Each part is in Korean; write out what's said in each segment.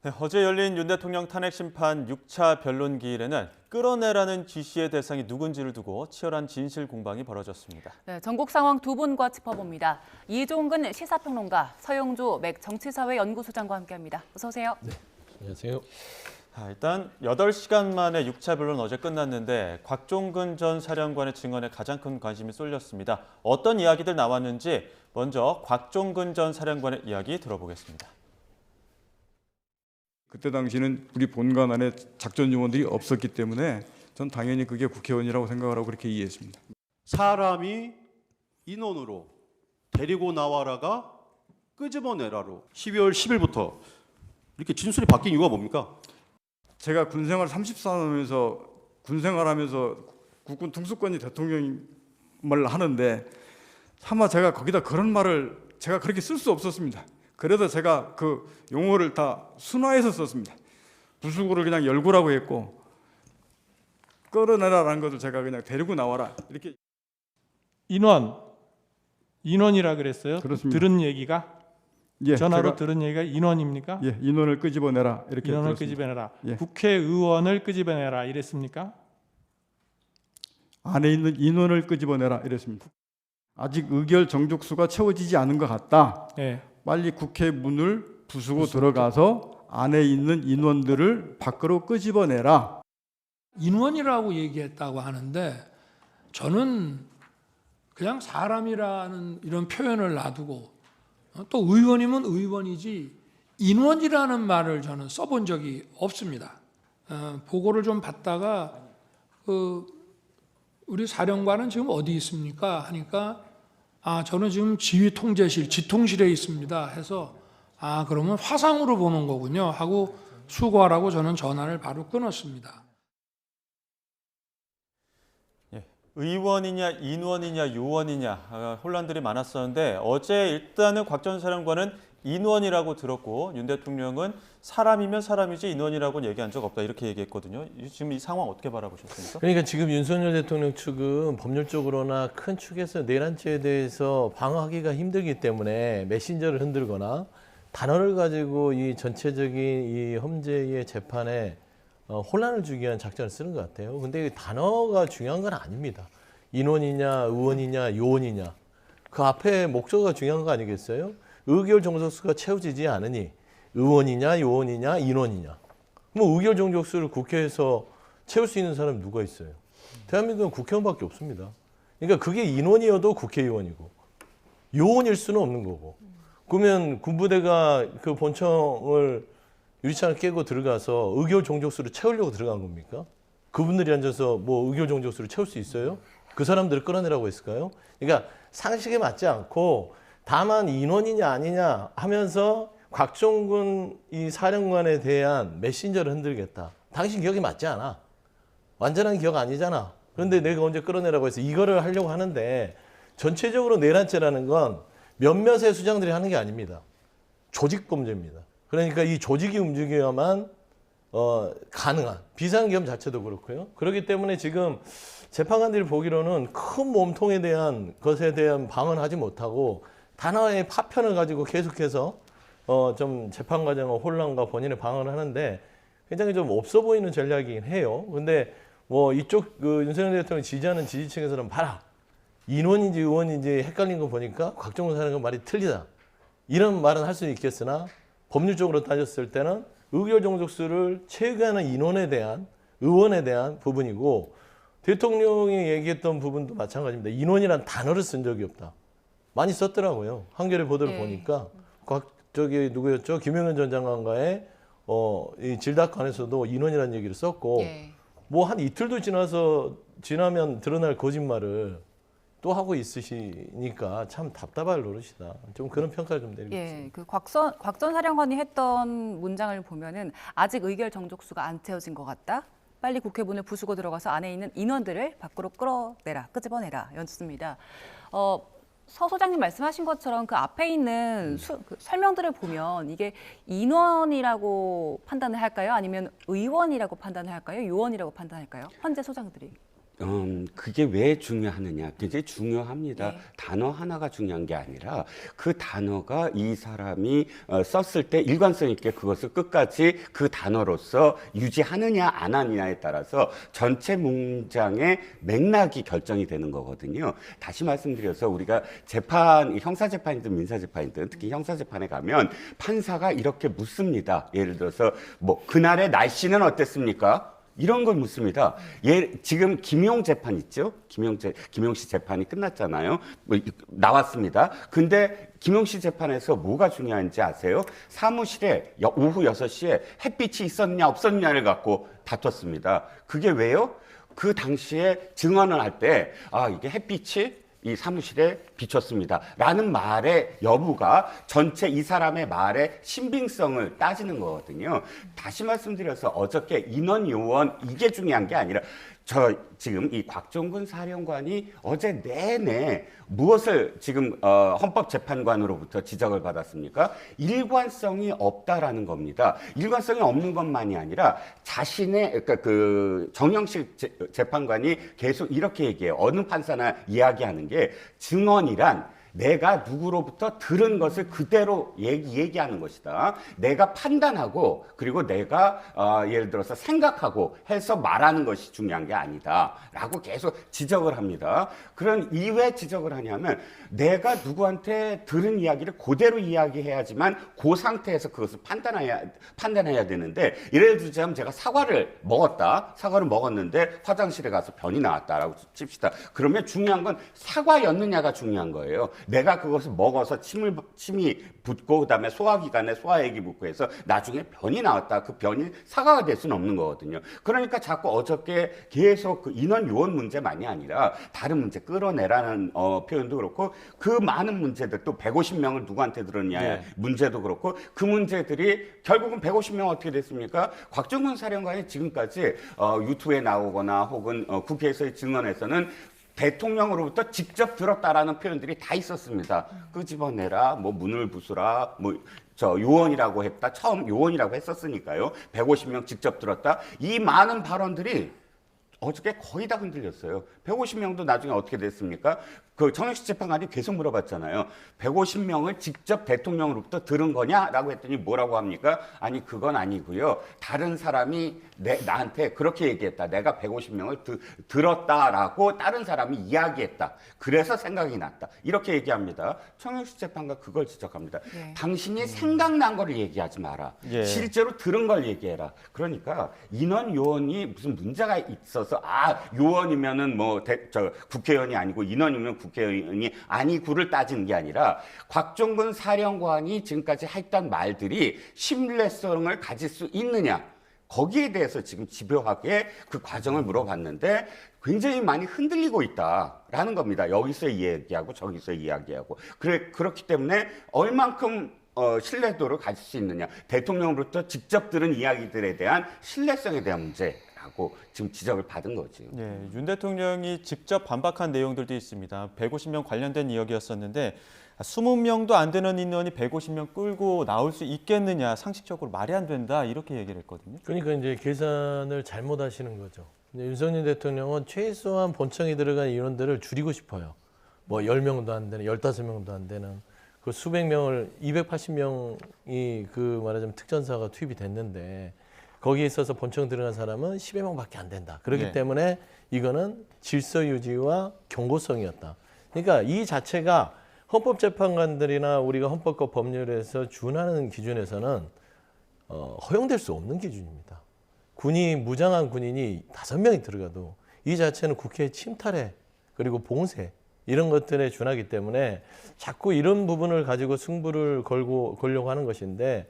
네, 어제 열린 윤 대통령 탄핵 심판 6차 변론기일에는 끌어내라는 지시의 대상이 누군지를 두고 치열한 진실 공방이 벌어졌습니다. 네, 전국 상황 두 분과 짚어봅니다. 이종근 시사평론가, 서영조 맥 정치사회 연구소장과 함께합니다. 어서 오세요. 네, 안녕하세요. 일단 8시간 만에 6차 변론 어제 끝났는데 곽종근 전 사령관의 증언에 가장 큰 관심이 쏠렸습니다. 어떤 이야기들 나왔는지 먼저 곽종근 전 사령관의 이야기 들어보겠습니다. 그때 당시는 우리 본관 안에 작전 요원들이 없었기 때문에 전 당연히 그게 국회의원이라고 생각을 하고 그렇게 이해했습니다. 사람이 인원으로 데리고 나와라가 끄집어내라로 12월 10일부터 이렇게 진술이 바뀐 이유가 뭡니까? 제가 군생활 34년하면서 군생활하면서 국군 통수권이 대통령을 하는데 차마 제가 거기다 그런 말을 제가 그렇게 쓸 수 없었습니다. 그래서 제가 그 용어를 다 순화해서 썼습니다. 부수고를 그냥 열고라고 했고 끌어내라라는 것을 제가 그냥 데리고 나와라 이렇게. 인원이라 그랬어요? 그렇습니다. 들은 얘기가? 예, 전화로 제가, 들은 얘기가 인원입니까? 예, 인원을 끄집어내라 이렇게. 인원을 들었습니다. 끄집어내라. 예. 국회의원을 끄집어내라 이랬습니까? 안에 있는 인원을 끄집어내라 이랬습니다. 아직 의결 정족수가 채워지지 않은 것 같다. 예. 빨리 국회 문을 부수고 들어가서 안에 있는 인원들을 밖으로 끄집어내라. 인원이라고 얘기했다고 하는데 저는 그냥 사람이라는 이런 표현을 놔두고 또 의원이면 의원이지 인원이라는 말을 저는 써본 적이 없습니다. 보고를 좀 받다가 우리 사령관은 지금 어디 있습니까? 하니까 저는 지금 지휘통제실, 지통실에 있습니다 해서 그러면 화상으로 보는 거군요 하고 수고하라고 저는 전화를 바로 끊었습니다. 의원이냐 인원이냐 요원이냐 혼란들이 많았었는데 어제 일단은 곽 전 사령관은 인원이라고 들었고 윤 대통령은 사람이면 사람이지 인원이라고는 얘기한 적 없다 이렇게 얘기했거든요. 지금 이 상황 어떻게 바라보셨습니까? 그러니까 지금 윤석열 대통령 측은 법률적으로나 큰 축에서 내란죄에 대해서 방어하기가 힘들기 때문에 메신저를 흔들거나 단어를 가지고 이 전체적인 이 험죄의 재판에 혼란을 주기 위한 작전을 쓰는 것 같아요. 근데 단어가 중요한 건 아닙니다. 인원이냐, 의원이냐, 요원이냐. 그 앞에 목적어가 중요한 거 아니겠어요? 의결 정족수가 채워지지 않으니 의원이냐, 요원이냐, 인원이냐. 뭐 의결 정족수를 국회에서 채울 수 있는 사람이 누가 있어요? 대한민국은 국회의원밖에 없습니다. 그러니까 그게 인원이어도 국회의원이고 요원일 수는 없는 거고. 그러면 군부대가 그 본청을 유리창을 깨고 들어가서 의결 종족수를 채우려고 들어간 겁니까? 그분들이 앉아서 뭐 의결 종족수를 채울 수 있어요? 그 사람들을 끌어내라고 했을까요? 그러니까 상식에 맞지 않고 다만 인원이냐 아니냐 하면서 곽종근 이 사령관에 대한 메신저를 흔들겠다. 당신 기억이 맞지 않아. 완전한 기억 아니잖아. 그런데 내가 언제 끌어내라고 해서 이거를 하려고 하는데 전체적으로 내란죄라는 건 몇몇의 수장들이 하는 게 아닙니다. 조직범죄입니다. 그러니까 이 조직이 움직여야만 가능한 비상계엄 자체도 그렇고요. 그렇기 때문에 지금 재판관들이 보기로는 큰 몸통에 대한 것에 대한 방어는 하지 못하고 단어의 파편을 가지고 계속해서 좀 재판 과정의 혼란과 본인의 방어를 하는데 굉장히 좀 없어 보이는 전략이긴 해요. 근데 뭐 이쪽 그 윤석열 대통령 지지하는 지지층에서는 봐라. 인원인지 의원인지 헷갈린 거 보니까 곽종근 사령관 말이 틀리다. 이런 말은 할 수는 있겠으나 법률적으로 따졌을 때는 의결 정족수를 채우게 하는 인원에 대한 의원에 대한 부분이고 대통령이 얘기했던 부분도 마찬가지입니다. 인원이란 단어를 쓴 적이 없다. 많이 썼더라고요. 한겨레 보도를 보니까 저기 누구였죠? 김영현 전 장관과의 이 질답관에서도 인원이라는 얘기를 썼고 뭐 한 이틀도 지나면 드러날 거짓말을 또 하고 있으시니까 참 답답할 노릇이다. 좀 그런 평가를 좀 내리겠습니다. 예, 그 곽 전 사령관이 했던 문장을 보면은 아직 의결 정족수가 안 채워진 것 같다. 빨리 국회 문을 부수고 들어가서 안에 있는 인원들을 밖으로 끌어내라, 끄집어내라 였습니다. 서 소장님 말씀하신 것처럼 그 앞에 있는 그 설명들을 보면 이게 인원이라고 판단을 할까요? 아니면 의원이라고 판단을 할까요? 요원이라고 판단할까요? 헌재 소장들이. 그게 왜 중요하느냐? 굉장히 중요합니다. 네. 단어 하나가 중요한 게 아니라 그 단어가 이 사람이 썼을 때 일관성 있게 그것을 끝까지 그 단어로서 유지하느냐 안 하느냐에 따라서 전체 문장의 맥락이 결정이 되는 거거든요. 다시 말씀드려서 우리가 재판, 형사재판이든 민사재판이든 특히 형사재판에 가면 판사가 이렇게 묻습니다. 예를 들어서 뭐 그날의 날씨는 어땠습니까? 이런 걸 묻습니다. 지금 김용 재판 있죠? 김용 씨 재판이 끝났잖아요. 나왔습니다. 근데 김용 씨 재판에서 뭐가 중요한지 아세요? 사무실에 오후 6시에 햇빛이 있었냐 없었냐를 갖고 다퉜습니다. 그게 왜요? 그 당시에 증언을 할 때, 이게 햇빛이 이 사무실에 비쳤습니다. 라는 말의 여부가 전체 이 사람의 말의 신빙성을 따지는 거거든요. 다시 말씀드려서 어저께 인원 요원 이게 중요한 게 아니라 지금 이 곽종근 사령관이 어제 내내 무엇을 지금 헌법재판관으로부터 지적을 받았습니까? 일관성이 없다라는 겁니다. 일관성이 없는 것만이 아니라 자신의 그러니까 그 정영식 재판관이 계속 이렇게 얘기해요. 어느 판사나 이야기하는 게 증언이란 내가 누구로부터 들은 것을 그대로 얘기하는 것이다. 내가 판단하고 그리고 내가 예를 들어서 생각하고 해서 말하는 것이 중요한 게 아니다. 라고 계속 지적을 합니다. 그런 이왜 지적을 하냐면 내가 누구한테 들은 이야기를 그대로 이야기해야지만 그 상태에서 그것을 판단해야 되는데 예를 들자면 제가 사과를 먹었는데 화장실에 가서 변이 나왔다라고 칩시다. 그러면 중요한 건 사과였느냐가 중요한 거예요. 내가 그것을 먹어서 침이 붙고 그다음에 소화기관에 소화액이 붙고 해서 나중에 변이 나왔다. 그 변이 사과가 될 수는 없는 거거든요. 그러니까 자꾸 어저께 계속 그 인원 요원 문제만이 아니라 다른 문제 끌어내라는 표현도 그렇고 그 많은 문제들 또 150명을 누구한테 들었냐 문제도 그렇고 그 문제들이 결국은 150명 어떻게 됐습니까? 곽종근 사령관이 지금까지 유튜브에 나오거나 혹은 국회에서의 증언에서는 대통령으로부터 직접 들었다라는 표현들이 다 있었습니다. 끄집어내라, 뭐 문을 부수라, 요원이라고 했다. 처음 요원이라고 했었으니까요. 150명 직접 들었다. 이 많은 발언들이 어저께 거의 다 흔들렸어요. 150명도 나중에 어떻게 됐습니까? 그 정영식 재판관이 계속 물어봤잖아요. 150명을 직접 대통령으로부터 들은 거냐라고 했더니 뭐라고 합니까? 아니 그건 아니고요. 다른 사람이 나한테 그렇게 얘기했다. 내가 150명을 들었다라고 다른 사람이 이야기했다. 그래서 생각이 났다. 이렇게 얘기합니다. 정영식 재판관 그걸 지적합니다. 당신이 생각난 거를 얘기하지 마라. 실제로 들은 걸 얘기해라. 그러니까 인원 요원이 무슨 문제가 있어서 요원이면은 국회의원이 아니고 인원이면 국회의원이 아니구를 따지는 게 아니라 곽종근 사령관이 지금까지 했던 말들이 신뢰성을 가질 수 있느냐 거기에 대해서 지금 집요하게 그 과정을 물어봤는데 굉장히 많이 흔들리고 있다라는 겁니다. 여기서 이야기하고 저기서 이야기하고 그렇기 때문에 얼만큼 신뢰도를 가질 수 있느냐 대통령으로부터 직접 들은 이야기들에 대한 신뢰성에 대한 문제라고 지금 지적을 받은 거죠. 윤 대통령이 직접 반박한 내용들도 있습니다. 150명 관련된 이야기였었는데 20명도 안 되는 인원이 150명 끌고 나올 수 있겠느냐 상식적으로 말이 안 된다 이렇게 얘기를 했거든요. 그러니까 이제 계산을 잘못하시는 거죠. 윤석열 대통령은 최소한 본청에 들어간 인원들을 줄이고 싶어요. 뭐 10명도 안 되는, 15명도 안 되는 그 수백 명을 280명이 그 말하자면 특전사가 투입이 됐는데 거기에 있어서 본청 들어간 사람은 10여 명밖에 안 된다. 그렇기 때문에 이거는 질서 유지와 경고성이었다. 그러니까 이 자체가 헌법재판관들이나 우리가 헌법과 법률에서 준하는 기준에서는 허용될 수 없는 기준입니다. 무장한 군인이 5명이 들어가도 이 자체는 국회의 침탈해 그리고 봉쇄 이런 것들에 준하기 때문에 자꾸 이런 부분을 가지고 승부를 걸려고 하는 것인데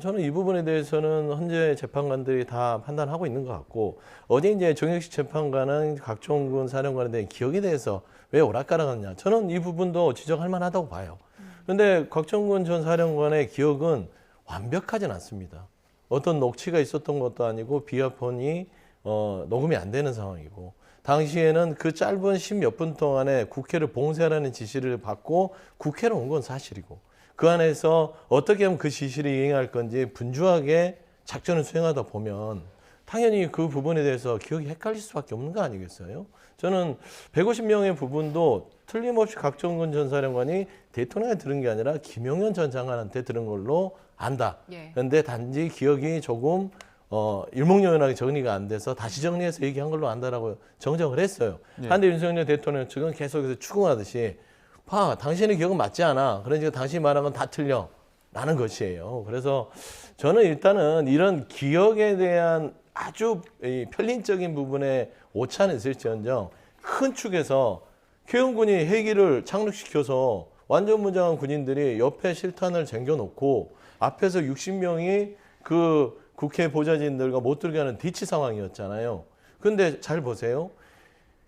저는 이 부분에 대해서는 현재 재판관들이 다 판단하고 있는 것 같고 어제 이제 정영식 재판관은 곽종근 사령관에 대한 기억에 대해서 왜 오락가락하느냐 저는 이 부분도 지적할 만하다고 봐요. 그런데 곽종근 전 사령관의 기억은 완벽하진 않습니다. 어떤 녹취가 있었던 것도 아니고 비아폰이 녹음이 안 되는 상황이고 당시에는 그 짧은 10몇 분 동안에 국회를 봉쇄하라는 지시를 받고 국회로 온 건 사실이고 그 안에서 어떻게 하면 그 지시를 이행할 건지 분주하게 작전을 수행하다 보면 당연히 그 부분에 대해서 기억이 헷갈릴 수밖에 없는 거 아니겠어요? 저는 150명의 부분도 틀림없이 곽종근 전 사령관이 대통령한테 들은 게 아니라 김용현 전 장관한테 들은 걸로 안다. 예. 그런데 단지 기억이 조금 일목요연하게 정리가 안 돼서 다시 정리해서 얘기한 걸로 안다라고 정정을 했어요. 그런데 윤석열 대통령 측은 계속해서 추궁하듯이 봐, 당신의 기억은 맞지 않아. 그러니까 당신이 말한 건 다 틀려. 라는 것이에요. 그래서 저는 일단은 이런 기억에 대한 아주 이 편린적인 부분에 오차는 있을지언정 큰 축에서 계엄군이 헬기를 착륙시켜서 완전무장한 군인들이 옆에 실탄을 쟁겨놓고 앞에서 60명이 그 국회 보좌진들과 못 들게 하는 뒤치 상황이었잖아요. 근데 잘 보세요.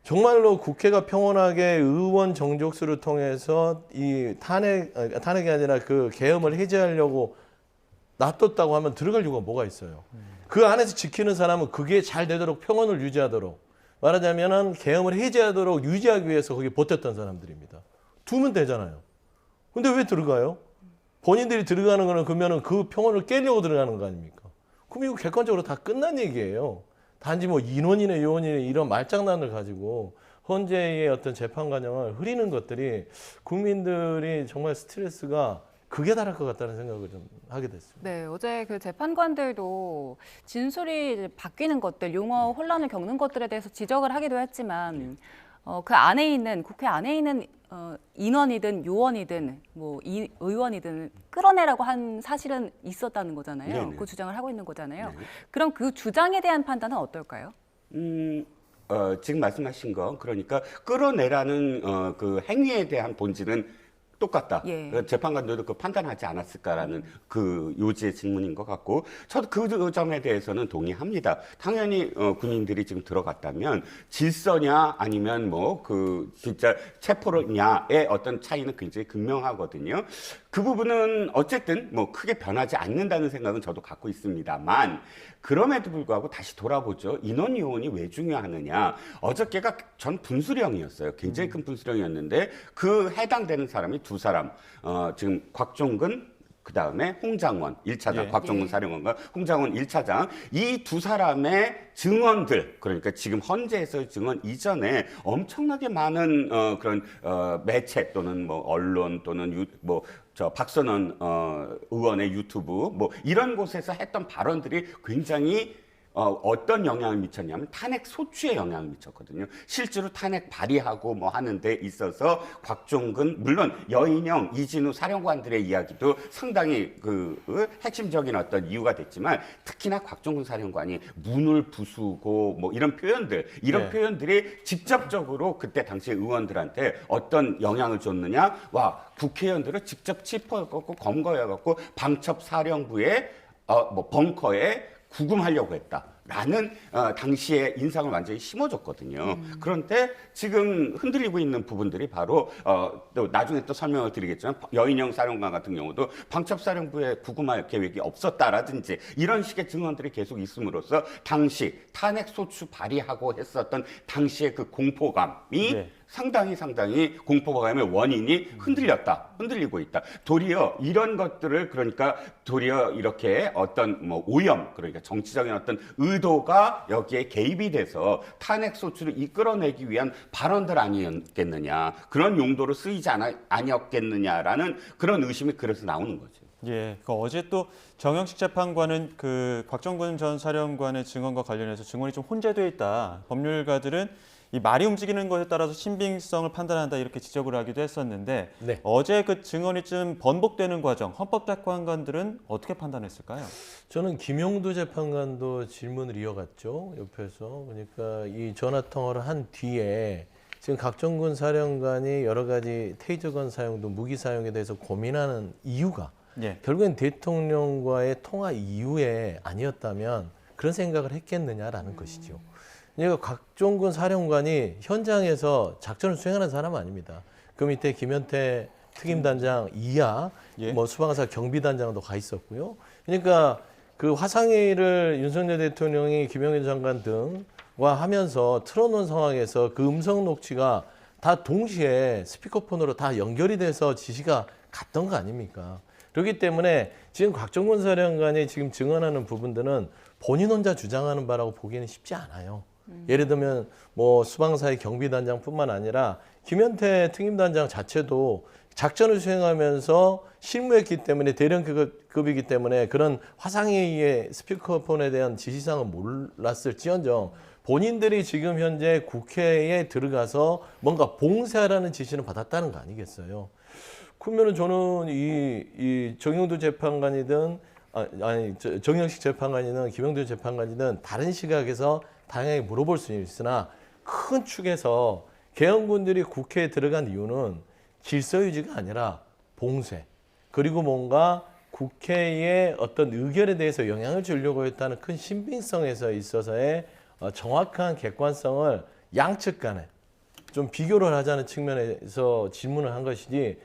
정말로 국회가 평온하게 의원 정족수를 통해서 이 탄핵이 아니라 그 계엄을 해제하려고 놔뒀다고 하면 들어갈 이유가 뭐가 있어요? 그 안에서 지키는 사람은 그게 잘 되도록 평온을 유지하도록 말하자면은 계엄을 해제하도록 유지하기 위해서 거기 버텼던 사람들입니다. 두면 되잖아요. 근데 왜 들어가요? 본인들이 들어가는 거는 그러면은 그 평온을 깨려고 들어가는 거 아닙니까? 그럼 이거 객관적으로 다 끝난 얘기예요. 단지 뭐 인원이네 요원이네 이런 말장난을 가지고 헌재의 어떤 재판 과정을 흐리는 것들이 국민들이 정말 스트레스가 극에 달할 것 같다는 생각을 좀 하게 됐습니다. 네, 어제 그 재판관들도 진술이 이제 바뀌는 것들, 용어 혼란을 겪는 것들에 대해서 지적을 하기도 했지만 그 안에 있는 국회 안에 있는 인원이든 요원이든 뭐 의원이든 끌어내라고 한 사실은 있었다는 거잖아요. 네네. 그 주장을 하고 있는 거잖아요. 네. 그럼 그 주장에 대한 판단은 어떨까요? 지금 말씀하신 거 그러니까 끌어내라는 그 행위에 대한 본질은 똑같다. 예. 그 재판관들도 그 판단하지 않았을까라는 그 요지의 질문인 것 같고 저도 그 점에 대해서는 동의합니다. 당연히 군인들이 지금 들어갔다면 질서냐 아니면 뭐 그 진짜 체포냐의 어떤 차이는 굉장히 극명하거든요. 그 부분은 어쨌든 뭐 크게 변하지 않는다는 생각은 저도 갖고 있습니다만 그럼에도 불구하고 다시 돌아보죠. 인원 요원이 왜 중요하느냐. 어저께가 전 분수령이었어요. 굉장히 큰 분수령이었는데 그 해당되는 사람이 두 사람. 지금 곽종근 그다음에 홍장원 1차장, 예. 곽종근 예. 사령관과 홍장원 1차장 이 두 사람의 증언들 그러니까 지금 헌재에서의 증언 이전에 엄청나게 많은 그런 매체 또는 뭐 언론 또는 박선원 의원의 유튜브 뭐 이런 곳에서 했던 발언들이 굉장히 어떤 영향을 미쳤냐면 탄핵 소추에 영향을 미쳤거든요. 실제로 탄핵 발의하고 뭐 하는 데 있어서 곽종근 물론 여인영, 이진우 사령관들의 이야기도 상당히 그 핵심적인 어떤 이유가 됐지만 특히나 곽종근 사령관이 문을 부수고 뭐 이런 표현들 이런 네. 표현들이 직접적으로 그때 당시 의원들한테 어떤 영향을 줬느냐 와 국회의원들을 직접 체포해갖고 검거해갖고 방첩사령부의 뭐 벙커에 구금하려고 했다라는 당시의 인상을 완전히 심어줬거든요. 그런데 지금 흔들리고 있는 부분들이 바로 또 나중에 또 설명을 드리겠지만 여인영 사령관 같은 경우도 방첩사령부에 구금할 계획이 없었다라든지 이런 식의 증언들이 계속 있음으로써 당시 탄핵 소추 발의하고 했었던 당시의 그 공포감이 네. 상당히 공포감의 원인이 흔들리고 있다. 도리어 이런 것들을 그러니까 도리어 이렇게 어떤 뭐 오염 그러니까 정치적인 어떤 의도가 여기에 개입이 돼서 탄핵 소추를 이끌어내기 위한 발언들 아니었겠느냐 그런 용도로 쓰이지 아니었겠느냐라는 그런 의심이 그래서 나오는 거죠. 예, 그 어제 또 정영식 재판관은 그 곽종근 전 사령관의 증언과 관련해서 증언이 좀 혼재돼 있다. 법률가들은 이 말이 움직이는 것에 따라서 신빙성을 판단한다 이렇게 지적을 하기도 했었는데 네. 어제 그 증언이 좀 번복되는 과정 헌법재판관들은 어떻게 판단했을까요? 저는 김용두 재판관도 질문을 이어갔죠. 옆에서. 그러니까 이 전화 통화를 한 뒤에 지금 곽종근 사령관이 여러 가지 테이저건 사용도 무기 사용에 대해서 고민하는 이유가 예. 결국엔 대통령과의 통화 이후에 아니었다면 그런 생각을 했겠느냐라는 것이죠. 그러니까 곽종근 사령관이 현장에서 작전을 수행하는 사람 아닙니다. 그 밑에 김현태 특임단장 이하, 예. 뭐 수방사 경비단장도 가 있었고요. 그러니까 그 화상회의를 윤석열 대통령이 김영현 장관 등과 하면서 틀어놓은 상황에서 그 음성 녹취가 다 동시에 스피커폰으로 다 연결이 돼서 지시가 갔던 거 아닙니까? 그렇기 때문에 지금 곽정근 사령관이 지금 증언하는 부분들은 본인 혼자 주장하는 바라고 보기는 쉽지 않아요. 예를 들면 뭐 수방사의 경비단장뿐만 아니라 김현태 특임단장 자체도 작전을 수행하면서 실무했기 때문에 대령급이기 때문에 그런 화상회의의 스피커폰에 대한 지시사항은 몰랐을지언정 본인들이 지금 현재 국회에 들어가서 뭔가 봉쇄하라는 지시를 받았다는 거 아니겠어요? 그러면은 저는 이 정영도 재판관이든 정영식 재판관이든 김영도 재판관이든 다른 시각에서 당연히 물어볼 수 있으나 큰 축에서 계엄군들이 국회에 들어간 이유는 질서 유지가 아니라 봉쇄 그리고 뭔가 국회의 어떤 의결에 대해서 영향을 주려고 했다는 큰 신빙성에서 있어서의 정확한 객관성을 양측 간에 좀 비교를 하자는 측면에서 질문을 한 것이지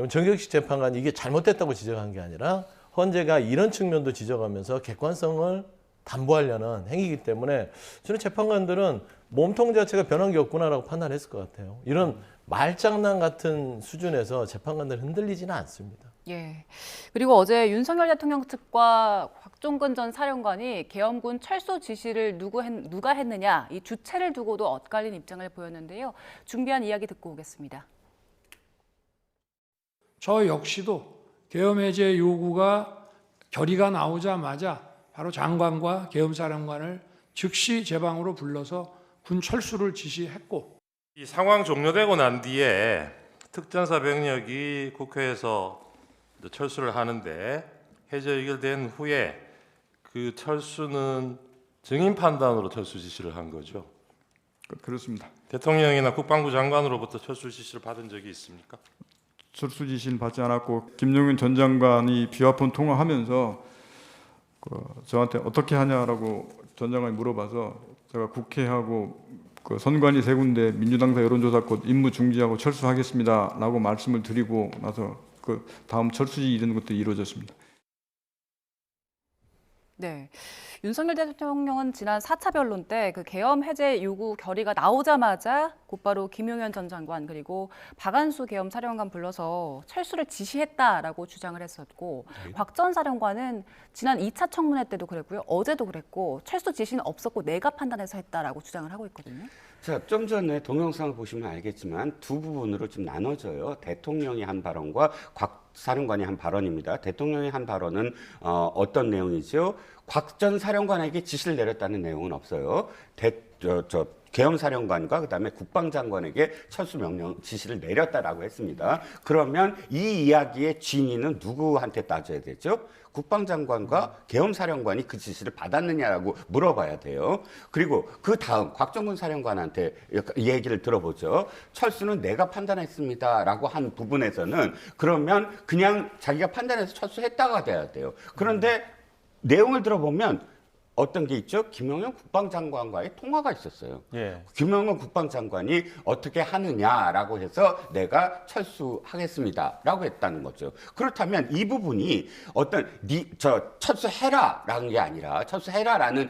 정경식 재판관이 이게 잘못됐다고 지적한 게 아니라 헌재가 이런 측면도 지적하면서 객관성을 담보하려는 행위이기 때문에 저는 재판관들은 몸통 자체가 변한 게 없구나라고 판단했을 것 같아요. 이런 말장난 같은 수준에서 재판관들 흔들리지는 않습니다. 예. 그리고 어제 윤석열 대통령 측과 곽종근 전 사령관이 계엄군 철수 지시를 누가 했느냐 이 주체를 두고도 엇갈린 입장을 보였는데요. 준비한 이야기 듣고 오겠습니다. 저 역시도 계엄 해제 요구가 결의가 나오자마자 바로 장관과 계엄사령관을 즉시 제 방으로 불러서 군 철수를 지시했고 이 상황 종료되고 난 뒤에 특전사 병력이 국회에서 철수를 하는데 해제 의결된 후에 그 철수는 증인 판단으로 철수 지시를 한 거죠. 그렇습니다. 대통령이나 국방부 장관으로부터 철수 지시를 받은 적이 있습니까? 철수 지시는 받지 않았고 김용현 전 장관이 비화폰 통화하면서 저한테 어떻게 하냐라고 전 장관이 물어봐서 제가 국회하고 선관위 세 군데 민주당사 여론조사권 임무 중지하고 철수하겠습니다라고 말씀을 드리고 나서 그 다음 철수지 이런 것도 이루어졌습니다. 네. 윤석열 대통령은 지난 4차 변론 때 그 계엄 해제 요구 결의가 나오자마자 곧바로 김용현 전 장관 그리고 박안수 계엄 사령관 불러서 철수를 지시했다라고 주장을 했었고 곽 전 사령관은 지난 2차 청문회 때도 그랬고요. 어제도 그랬고 철수 지시는 없었고 내가 판단해서 했다라고 주장을 하고 있거든요. 자, 좀 전에 동영상을 보시면 알겠지만 두 부분으로 좀 나눠져요. 대통령이 한 발언과 곽 사령관이 한 발언입니다. 대통령이 한 발언은 어떤 내용이죠? 곽 전 사령관에게 지시를 내렸다는 내용은 없어요. 계엄 사령관과 그다음에 국방장관에게 철수 명령 지시를 내렸다라고 했습니다. 그러면 이 이야기의 진위는 누구한테 따져야 되죠? 국방장관과 계엄사령관이 그 지시를 받았느냐라고 물어봐야 돼요. 그리고 그 다음 곽정근 사령관한테 얘기를 들어보죠. 철수는 내가 판단했습니다라고 한 부분에서는 그러면 그냥 자기가 판단해서 철수했다가 돼야 돼요. 그런데 내용을 들어보면 어떤 게 있죠? 김영현 국방장관과의 통화가 있었어요. 예. 김영현 국방장관이 어떻게 하느냐라고 해서 내가 철수하겠습니다라고 했다는 거죠. 그렇다면 이 부분이 어떤 철수해라라는 게 아니라 철수해라라는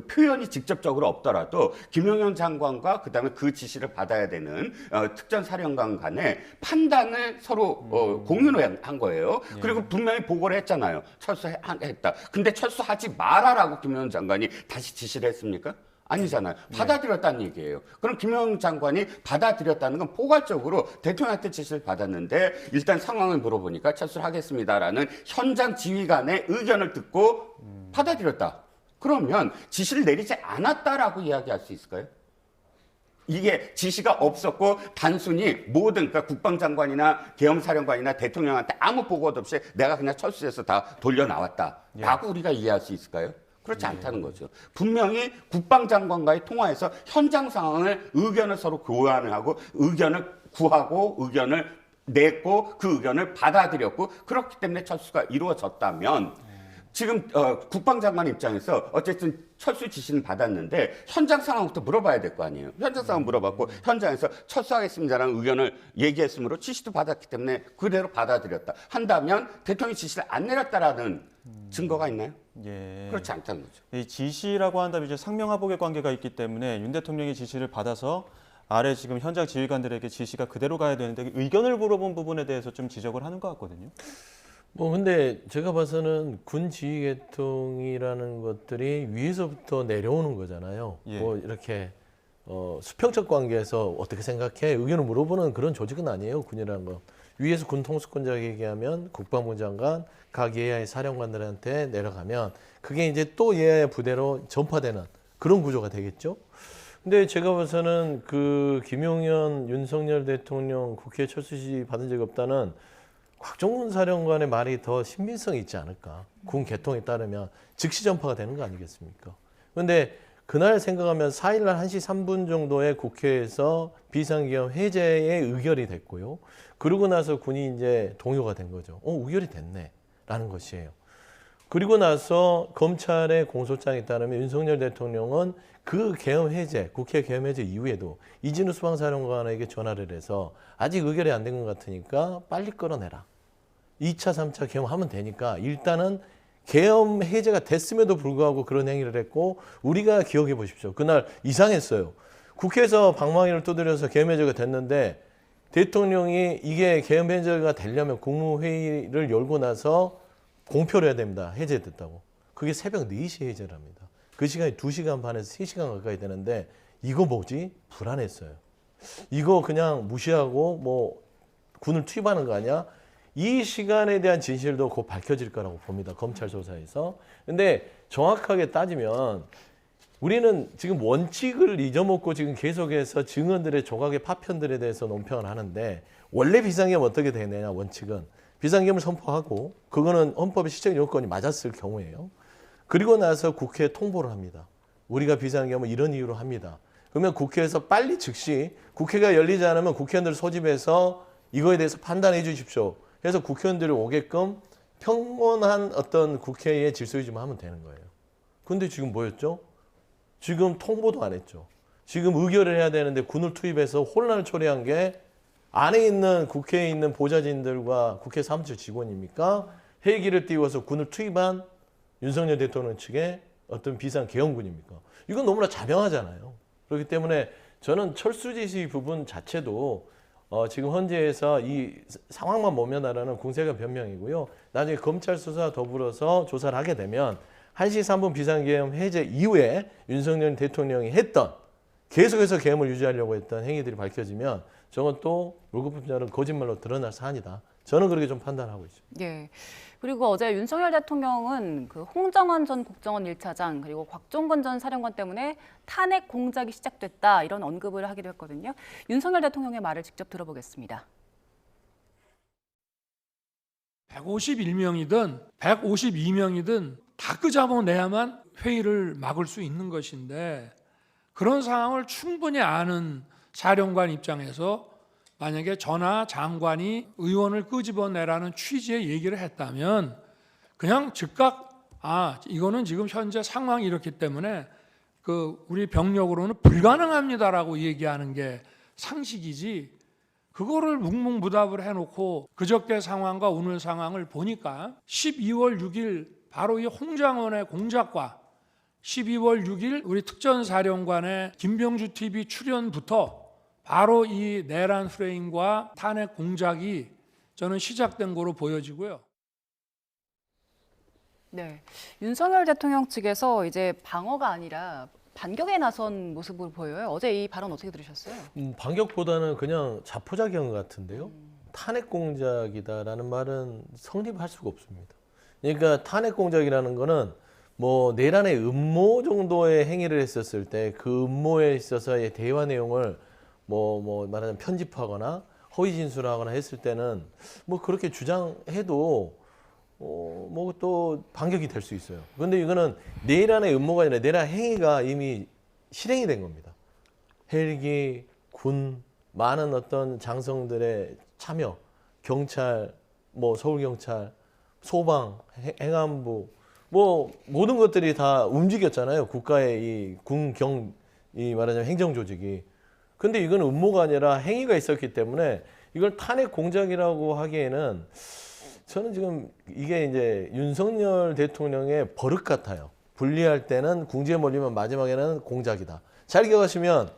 표현이 직접적으로 없더라도 김영현 장관과 그다음에 그 지시를 받아야 되는 특전사령관 간의 판단을 서로 공유를 한 거예요. 그리고 분명히 보고를 했잖아요. 철수했다. 근데 철수하지 말아라. 김영현 장관이 다시 지시를 했습니까? 아니잖아요. 받아들였다는 얘기예요. 그럼 김영현 장관이 받아들였다는 건 포괄적으로 대통령한테 지시를 받았는데 일단 상황을 물어보니까 철수를 하겠습니다라는 현장 지휘관의 의견을 듣고 받아들였다. 그러면 지시를 내리지 않았다라고 이야기할 수 있을까요? 이게 지시가 없었고 단순히 모든 그러니까 국방장관이나 계엄사령관이나 대통령한테 아무 보고도 없이 내가 그냥 철수해서 다 돌려 나왔다라고 우리가 이해할 수 있을까요? 그렇지 않다는 거죠. 분명히 국방장관과의 통화에서 현장 상황을 의견을 서로 교환을 하고 의견을 구하고 의견을 냈고 그 의견을 받아들였고 그렇기 때문에 철수가 이루어졌다면 지금 국방장관 입장에서 어쨌든 철수 지시는 받았는데 현장 상황부터 물어봐야 될 거 아니에요. 현장 상황 물어봤고 현장에서 철수하겠습니다라는 의견을 얘기했으므로 지시도 받았기 때문에 그대로 받아들였다. 한다면 대통령이 지시를 안 내렸다라는 증거가 있나요? 예. 그렇지 않다는 거죠. 이 지시라고 한다면 이제 상명하복의 관계가 있기 때문에 윤 대통령이 지시를 받아서 아래 지금 현장 지휘관들에게 지시가 그대로 가야 되는데 의견을 물어본 부분에 대해서 좀 지적을 하는 것 같거든요. 뭐 근데 제가 봐서는 군 지휘 계통이라는 것들이 위에서부터 내려오는 거잖아요. 예. 뭐 이렇게 수평적 관계에서 어떻게 생각해? 의견을 물어보는 그런 조직은 아니에요. 군이라는 건. 위에서 군 통수권자가 얘기하면 국방부 장관, 각 예하의 사령관들한테 내려가면 그게 이제 또 예하의 부대로 전파되는 그런 구조가 되겠죠. 근데 제가 봐서는 그 김용현, 윤석열 대통령 국회 철수 지시 받은 적이 없다는 곽종훈 사령관의 말이 더 신빙성이 있지 않을까. 군 개통에 따르면 즉시 전파가 되는 거 아니겠습니까? 그런데 그날 생각하면 4일날 1시 3분 정도에 국회에서 비상계엄 해제의 의결이 됐고요. 그러고 나서 군이 이제 동요가 된 거죠. 의결이 됐네. 라는 것이에요. 그리고 나서 검찰의 공소장에 따르면 윤석열 대통령은 그 계엄 해제, 국회 계엄 해제 이후에도 이진우 수방사령관에게 전화를 해서 아직 의결이 안 된 것 같으니까 빨리 끌어내라. 2차, 3차 계엄하면 되니까 일단은 계엄 해제가 됐음에도 불구하고 그런 행위를 했고 우리가 기억해 보십시오. 그날 이상했어요. 국회에서 방망이를 두드려서 계엄 해제가 됐는데 대통령이 이게 계엄 해제가 되려면 국무회의를 열고 나서 공표를 해야 됩니다. 해제됐다고. 그게 새벽 4시에 해제랍니다. 그 시간이 2시간 반에서 3시간 가까이 되는데 이거 뭐지? 불안했어요. 이거 그냥 무시하고 뭐 군을 투입하는 거 아니야? 이 시간에 대한 진실도 곧 밝혀질 거라고 봅니다. 검찰 조사에서. 근데 정확하게 따지면 우리는 지금 원칙을 잊어먹고 지금 계속해서 증언들의 조각의 파편들에 대해서 논평을 하는데 원래 비상계엄 어떻게 되느냐 원칙은 비상계엄을 선포하고 그거는 헌법의 시적 요건이 맞았을 경우에요. 그리고 나서 국회에 통보를 합니다. 우리가 비상계엄을 이런 이유로 합니다. 그러면 국회에서 빨리 즉시 국회가 열리지 않으면 국회의원들을 소집해서 이거에 대해서 판단해 주십시오. 그래서 국회의원들이 오게끔 평온한 어떤 국회의 질서 유지만 하면 되는 거예요. 근데 지금 뭐였죠? 지금 통보도 안 했죠. 지금 의결을 해야 되는데 군을 투입해서 혼란을 초래한 게 안에 있는 국회에 있는 보좌진들과 국회 사무처 직원입니까? 헬기를 띄워서 군을 투입한 윤석열 대통령 측의 어떤 비상계엄군입니까? 이건 너무나 자명하잖아요. 그렇기 때문에 저는 철수 지시 부분 자체도 지금 헌재에서 이 상황만 모면하라는 공세가 변명이고요. 나중에 검찰 수사 더불어서 조사를 하게 되면 1시 3분 비상계엄 해제 이후에 윤석열 대통령이 했던 계속해서 계엄을 유지하려고 했던 행위들이 밝혀지면 저건 또 물거품자는 거짓말로 드러날 사안이다. 저는 그렇게 좀 판단하고 있습니다. 예. 그리고 어제 윤석열 대통령은 그 홍정원 전 국정원 1차장 그리고 곽종건 전 사령관 때문에 탄핵 공작이 시작됐다 이런 언급을 하기도 했거든요. 윤석열 대통령의 말을 직접 들어보겠습니다. 151명이든 152명이든 다 끄잡아내야만 회의를 막을 수 있는 것인데 그런 상황을 충분히 아는 사령관 입장에서 만약에 전하 장관이 의원을 끄집어내라는 취지의 얘기를 했다면 그냥 즉각 이거는 지금 현재 상황이 이렇기 때문에 우리 병력으로는 불가능합니다라고 얘기하는 게 상식이지 그거를 묵묵부답을 해놓고 그저께 상황과 오늘 상황을 보니까 12월 6일 바로 이 홍장원의 공작과 12월 6일 우리 특전사령관의 김병주 TV 출연부터 바로 이 내란 프레임과 탄핵 공작이 저는 시작된 거로 보여지고요. 네, 윤석열 대통령 측에서 이제 방어가 아니라 반격에 나선 모습을 보여요. 어제 이 발언 어떻게 들으셨어요? 반격보다는 그냥 자포자기한 것 같은데요. 탄핵 공작이다라는 말은 성립할 수가 없습니다. 그러니까 탄핵 공작이라는 거는 뭐 내란의 음모 정도의 행위를 했었을 때 그 음모에 있어서의 대화 내용을 뭐 말하자면 편집하거나 허위 진술하거나 했을 때는 뭐 그렇게 주장해도 뭐 또 반격이 될 수 있어요. 그런데 이거는 내란의 음모가 아니라 내란 행위가 이미 실행이 된 겁니다. 헬기, 군, 많은 어떤 장성들의 참여, 경찰, 뭐 서울경찰, 소방, 행안부, 뭐 모든 것들이 다 움직였잖아요. 국가의 이 군경 이 말하자면 행정 조직이. 근데 이건 음모가 아니라 행위가 있었기 때문에 이걸 탄핵 공작이라고 하기에는 저는 지금 이게 이제 윤석열 대통령의 버릇 같아요. 분리할 때는 궁지에 몰리면 마지막에는 공작이다. 잘 기억하시면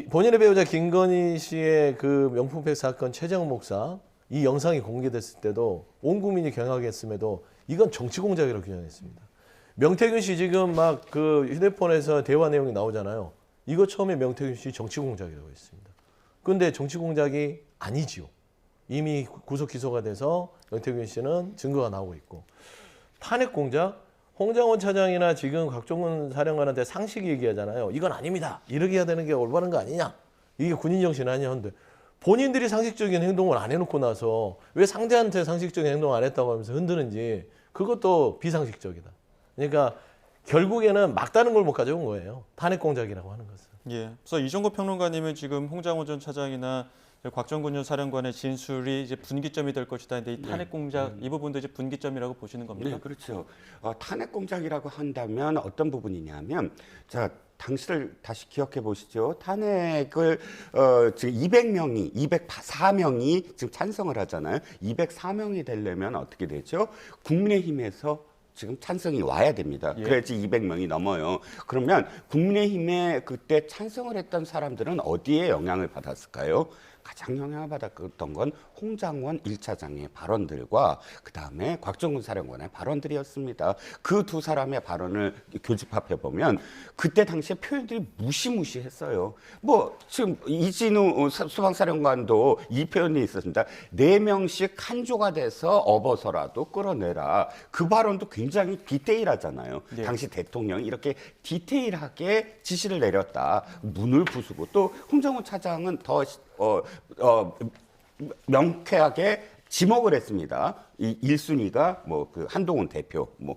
본인의 배우자 김건희 씨의 그 명품백 사건 최재형 목사 이 영상이 공개됐을 때도 온 국민이 경악했음에도 이건 정치 공작이라고 규정했습니다. 명태균 씨 지금 막 그 휴대폰에서 대화 내용이 나오잖아요. 이거 처음에 명태균 씨 정치 공작이라고 했습니다. 그런데 정치 공작이 아니지요. 이미 구속 기소가 돼서 명태균 씨는 증거가 나오고 있고, 탄핵 공작, 홍장원 차장이나 지금 곽종근 사령관한테 상식 얘기하잖아요. 이건 아닙니다. 이렇게 해야 되는 게 올바른 거 아니냐. 이게 군인 정신 아니냐 하는데 본인들이 상식적인 행동을 안 해놓고 나서 왜 상대한테 상식적인 행동 안 했다고 하면서 흔드는지, 그것도 비상식적이다. 그러니까 결국에는 막다른 걸 못 가져온 거예요. 탄핵 공작이라고 하는 것은. 예. 그래서 이종국 평론가님은 지금 홍장원 전 차장이나 곽정근 전 사령관의 진술이 이제 분기점이 될 것이다. 근데 이 탄핵 공작 이 부분도 이제 분기점이라고 보시는 겁니까? 네, 그렇죠. 탄핵 공작이라고 한다면 어떤 부분이냐면, 자, 당시를 다시 기억해 보시죠. 탄핵을 지금 200명이, 204명이 지금 찬성을 하잖아요. 204명이 되려면 어떻게 되죠? 국민의힘에서 지금 찬성이 와야 됩니다. 예. 그래야지 200명이 넘어요. 그러면 국민의힘에 그때 찬성을 했던 사람들은 어디에 영향을 받았을까요? 가장 영향을 받았던 건 홍장원 1차장의 발언들과 그다음에 곽정근 사령관의 발언들이었습니다. 그 두 사람의 발언을 교집합해 보면 그때 당시에 표현들이 무시무시했어요. 뭐 지금 이진우 수방사령관도 이 표현이 있었습니다. 4명씩 한 조가 돼서 업어서라도 끌어내라. 그 발언도 굉장히 디테일하잖아요. 네. 당시 대통령이 이렇게 디테일하게 지시를 내렸다. 문을 부수고, 또 홍정훈 차장은 더 명쾌하게 지목을 했습니다. 이 1순위가 뭐 그 한동훈 대표, 뭐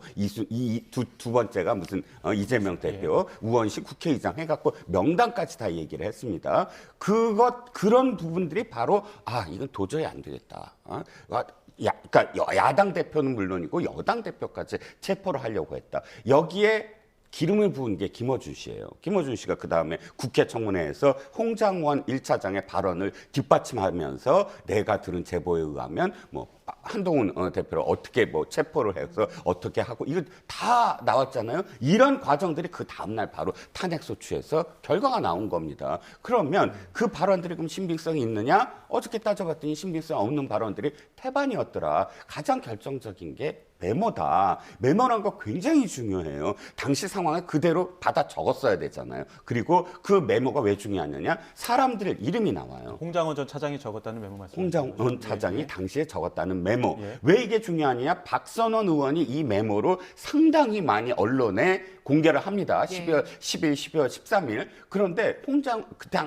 두 번째가 무슨 이재명 대표, 우원식 국회의장 해갖고 명단까지 다 얘기를 했습니다. 그런 부분들이 바로 이건 도저히 안 되겠다. 그러니까 야당 대표는 물론이고 여당 대표까지 체포를 하려고 했다. 여기에 기름을 부은 게 김어준 씨예요. 김어준 씨가 그 다음에 국회 청문회에서 홍장원 1차장의 발언을 뒷받침하면서 내가 들은 제보에 의하면 뭐 한동훈 대표를 어떻게 뭐 체포를 해서 어떻게 하고 이거 다 나왔잖아요. 이런 과정들이 그 다음날 바로 탄핵소추에서 결과가 나온 겁니다. 그러면 그 발언들이 그럼 신빙성이 있느냐? 어저께 따져봤더니 신빙성 없는 발언들이 태반이었더라. 가장 결정적인 게 메모다. 메모란 거 굉장히 중요해요. 당시 상황을 그대로 받아 적었어야 되잖아요. 그리고 그 메모가 왜 중요하느냐? 사람들 이름이 나와요. 홍장원 전 차장이 적었다는 메모 말씀이시죠? 홍장원 차장이 당시에 적었다는 메모. 예. 왜 이게 중요하냐? 박선원 의원이 이 메모로 상당히 많이 언론에 공개를 합니다. 12월 10일, 12월 13일. 그런데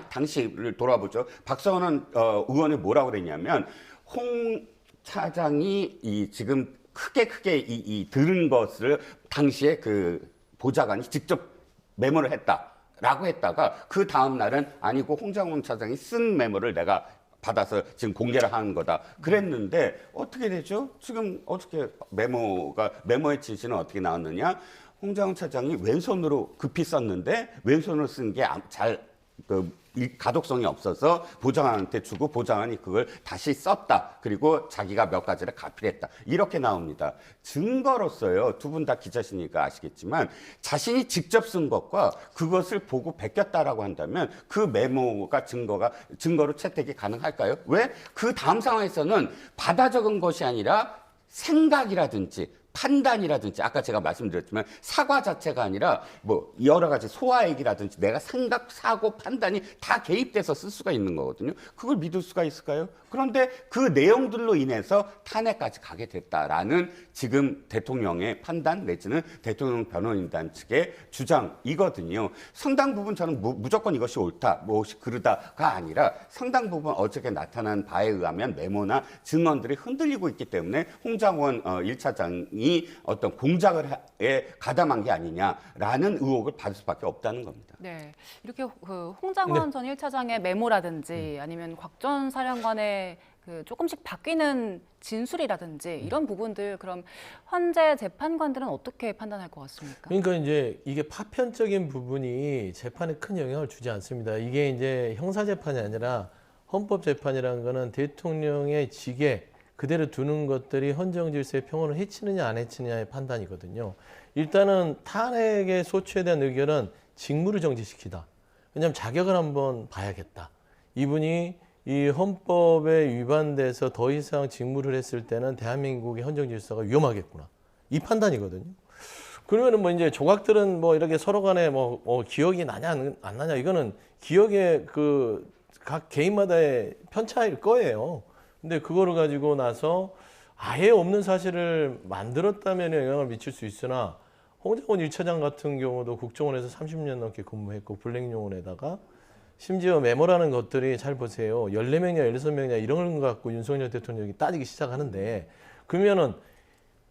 당시를 돌아보죠. 박선원 의원이 뭐라고 그랬냐면, 홍 차장이 지금 크게 이 들은 것을 당시에 그 보좌관이 직접 메모를 했다라고 했다가 그 다음 날은 아니고 홍장원 차장이 쓴 메모를 내가 받아서 지금 공개를 하는 거다 그랬는데 어떻게 되죠? 지금 어떻게 메모의 진실은 어떻게 나왔느냐? 홍장원 차장이 왼손으로 급히 썼는데 왼손으로 쓴 게 가독성이 없어서 보좌관한테 주고 보좌관이 그걸 다시 썼다. 그리고 자기가 몇 가지를 가필했다. 이렇게 나옵니다. 증거로서요. 두 분 다 기자시니까 아시겠지만 자신이 직접 쓴 것과 그것을 보고 베꼈다라고 한다면 그 메모가 증거로 채택이 가능할까요? 왜? 그 다음 상황에서는 받아 적은 것이 아니라 생각이라든지 판단이라든지 아까 제가 말씀드렸지만 사과 자체가 아니라 뭐 여러 가지 소화액이라든지 내가 생각, 사고, 판단이 다 개입돼서 쓸 수가 있는 거거든요. 그걸 믿을 수가 있을까요? 그런데 그 내용들로 인해서 탄핵까지 가게 됐다라는 지금 대통령의 판단 내지는 대통령 변호인단 측의 주장이거든요. 상당 부분 저는 무조건 이것이 옳다, 무엇이 그르다가 아니라 상당 부분 어저께 나타난 바에 의하면 메모나 증언들이 흔들리고 있기 때문에 홍장원 1차장이 어떤 공작에 가담한 게 아니냐라는 의혹을 받을 수밖에 없다는 겁니다. 네, 이렇게 그 홍장원 전 1차장의 메모라든지 아니면 곽 전 사령관의 그 조금씩 바뀌는 진술이라든지 이런 부분들 그럼 현재 재판관들은 어떻게 판단할 것 같습니까? 그러니까 이제 이게 파편적인 부분이 재판에 큰 영향을 주지 않습니다. 이게 이제 형사재판이 아니라 헌법재판이라는 거는 대통령의 직에 그대로 두는 것들이 헌정 질서의 평온을 해치느냐 안 해치느냐의 판단이거든요. 일단은 탄핵의 소추에 대한 의결은 직무를 정지시키다. 왜냐하면 자격을 한번 봐야겠다. 이분이 이 헌법에 위반돼서 더 이상 직무를 했을 때는 대한민국의 헌정 질서가 위험하겠구나. 이 판단이거든요. 그러면은 뭐 이제 조각들은 뭐 이렇게 서로 간에 뭐 기억이 나냐 안 나냐 이거는 기억의 그 각 개인마다의 편차일 거예요. 근데 그거를 가지고 나서 아예 없는 사실을 만들었다면 영향을 미칠 수 있으나 홍장원 1차장 같은 경우도 국정원에서 30년 넘게 근무했고 블랙용원에다가 심지어 메모라는 것들이 잘 보세요. 14명이냐 16명이냐 이런 거 갖고 윤석열 대통령이 따지기 시작하는데 그러면은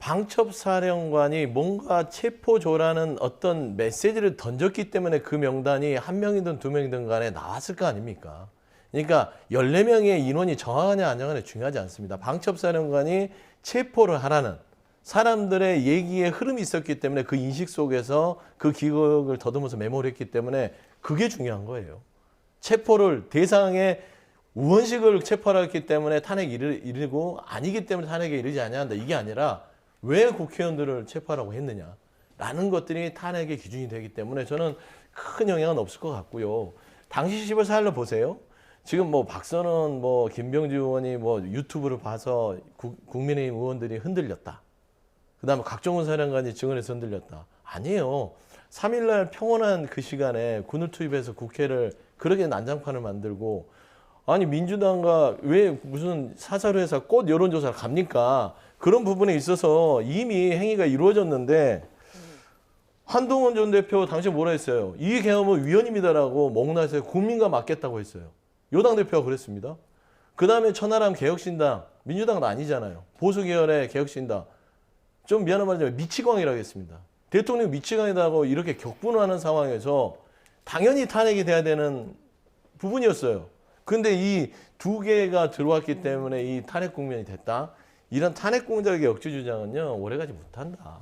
방첩사령관이 뭔가 체포조라는 어떤 메시지를 던졌기 때문에 그 명단이 한 명이든 두 명이든 간에 나왔을 거 아닙니까? 그러니까 14명의 인원이 정하냐 안 정하냐 중요하지 않습니다. 방첩사령관이 체포를 하라는 사람들의 얘기의 흐름이 있었기 때문에 그 인식 속에서 그 기억을 더듬어서 메모를 했기 때문에 그게 중요한 거예요. 체포를 대상의 우원식을 체포하기 때문에 탄핵이 이르고 아니기 때문에 탄핵에 이르지 않는다. 이게 아니라 왜 국회의원들을 체포하라고 했느냐라는 것들이 탄핵의 기준이 되기 때문에 저는 큰 영향은 없을 것 같고요. 당시 14일로 보세요. 지금 뭐 박선원, 뭐 김병지 의원이 뭐 유튜브를 봐서 국민의힘 의원들이 흔들렸다. 그다음에 각종원 사령관이 증언해서 흔들렸다. 아니에요. 3일날 평온한 그 시간에 군을 투입해서 국회를 그렇게 난장판을 만들고 아니 민주당과 왜 무슨 사설회사 꽃 여론조사를 갑니까? 그런 부분에 있어서 이미 행위가 이루어졌는데 한동훈 전 대표 당시 뭐라 했어요? 이 계엄은 위헌입니다라고 목나에서 국민과 맞겠다고 했어요. 여당 대표가 그랬습니다. 그 다음에 천하람 개혁신당, 민주당은 아니잖아요. 보수계열의 개혁신당. 좀 미안한 말이지만 미치광이라고 했습니다. 대통령 미치광이라고 이렇게 격분하는 상황에서 당연히 탄핵이 돼야 되는 부분이었어요. 근데 이 두 개가 들어왔기 때문에 이 탄핵 국면이 됐다. 이런 탄핵 공작의 역지 주장은요 오래가지 못한다.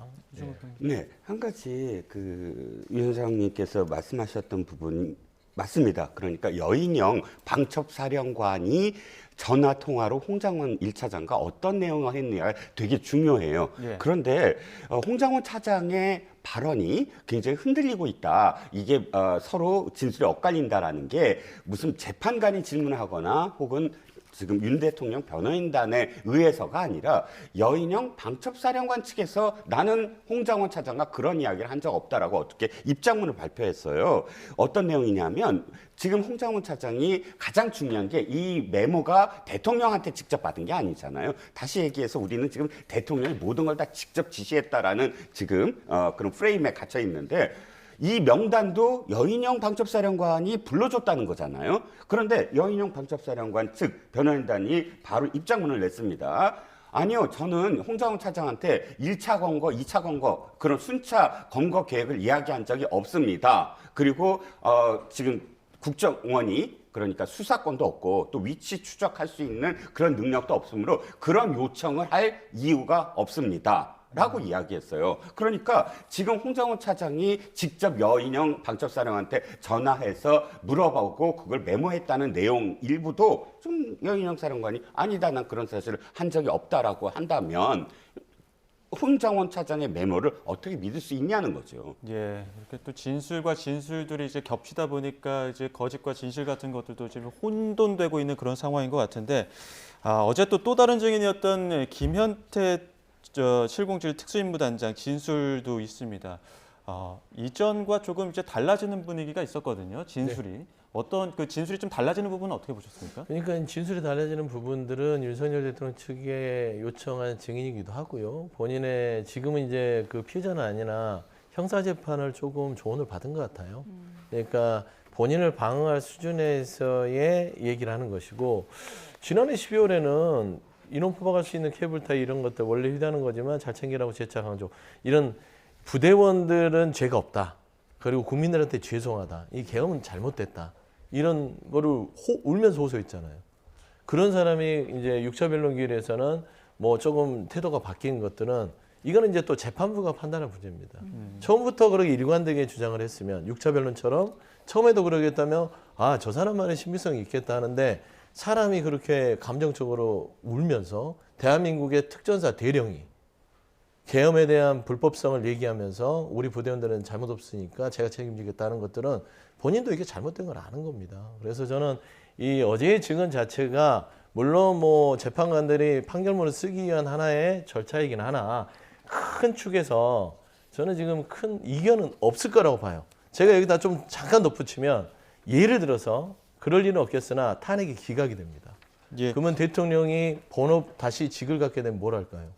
네, 한 가지 그 위원장님께서 말씀하셨던 부분이 맞습니다. 그러니까 여인영 방첩사령관이 전화 통화로 홍장원 1차장과 어떤 내용을 했느냐가 되게 중요해요. 예. 그런데 홍장원 차장의 발언이 굉장히 흔들리고 있다. 이게 서로 진술이 엇갈린다라는 게 무슨 재판관이 질문하거나 혹은 지금 윤 대통령 변호인단에 의해서가 아니라 여인영 방첩사령관 측에서 나는 홍장원 차장과 그런 이야기를 한 적 없다라고 어떻게 입장문을 발표했어요. 어떤 내용이냐면 지금 홍장원 차장이 가장 중요한 게 이 메모가 대통령한테 직접 받은 게 아니잖아요. 다시 얘기해서 우리는 지금 대통령이 모든 걸 다 직접 지시했다라는 지금 그런 프레임에 갇혀 있는데 이 명단도 여인영 방첩사령관이 불러줬다는 거잖아요. 그런데 여인영 방첩사령관 측 변호인단이 바로 입장문을 냈습니다. 아니요, 저는 홍장원 차장한테 1차 검거, 2차 검거 그런 순차 검거 계획을 이야기한 적이 없습니다. 그리고 지금 국정원이 그러니까 수사권도 없고 또 위치 추적할 수 있는 그런 능력도 없으므로 그런 요청을 할 이유가 없습니다. 라고 이야기했어요. 그러니까 지금 홍장원 차장이 직접 여인영 방첩사령한테 전화해서 물어보고 그걸 메모했다는 내용 일부도 좀 여인영 사령관이 아니다, 난 그런 사실을 한 적이 없다라고 한다면 홍장원 차장의 메모를 어떻게 믿을 수 있냐는 거죠. 예, 이렇게 또 진술과 진술들이 이제 겹치다 보니까 이제 거짓과 진실 같은 것들도 지금 혼돈되고 있는 그런 상황인 것 같은데, 어제 또 다른 증인이었던 김현태 707 특수임무단장 진술도 있습니다. 이전과 조금 이제 달라지는 분위기가 있었거든요. 진술이. 네. 어떤 그 진술이 좀 달라지는 부분은 어떻게 보셨습니까? 그러니까 진술이 달라지는 부분들은 윤석열 대통령 측에 요청한 증인이기도 하고요. 본인의 지금은 이제 그 피해자는 아니나 형사 재판을 조금 조언을 받은 것 같아요. 그러니까 본인을 방어할 수준에서의 얘기를 하는 것이고, 지난해 12월에는 인원 포박할 수 있는 케이블타이 이런 것들 원래 휘다는 거지만 잘 챙기라고 재차 강조. 이런 부대원들은 죄가 없다. 그리고 국민들한테 죄송하다. 이 계엄은 잘못됐다. 이런 거를 울면서 호소했잖아요. 그런 사람이 이제 6차 변론기일에서는 뭐 조금 태도가 바뀐 것들은 이거는 이제 또 재판부가 판단할 문제입니다. 처음부터 그렇게 일관되게 주장을 했으면 6차 변론처럼 처음에도 그러겠다면 저 사람만의 신빙성이 있겠다 하는데 사람이 그렇게 감정적으로 울면서 대한민국의 특전사 대령이 계엄에 대한 불법성을 얘기하면서 우리 부대원들은 잘못 없으니까 제가 책임지겠다는 것들은 본인도 이게 잘못된 걸 아는 겁니다. 그래서 저는 이 어제의 증언 자체가 물론 뭐 재판관들이 판결문을 쓰기 위한 하나의 절차이긴 하나 큰 축에서 저는 지금 큰 이견은 없을 거라고 봐요. 제가 여기다 좀 잠깐 덧붙이면 예를 들어서 그럴 일은 없겠으나 탄핵이 기각이 됩니다. 예. 그러면 대통령이 본업 다시 직을 갖게 되면 뭘 할까요?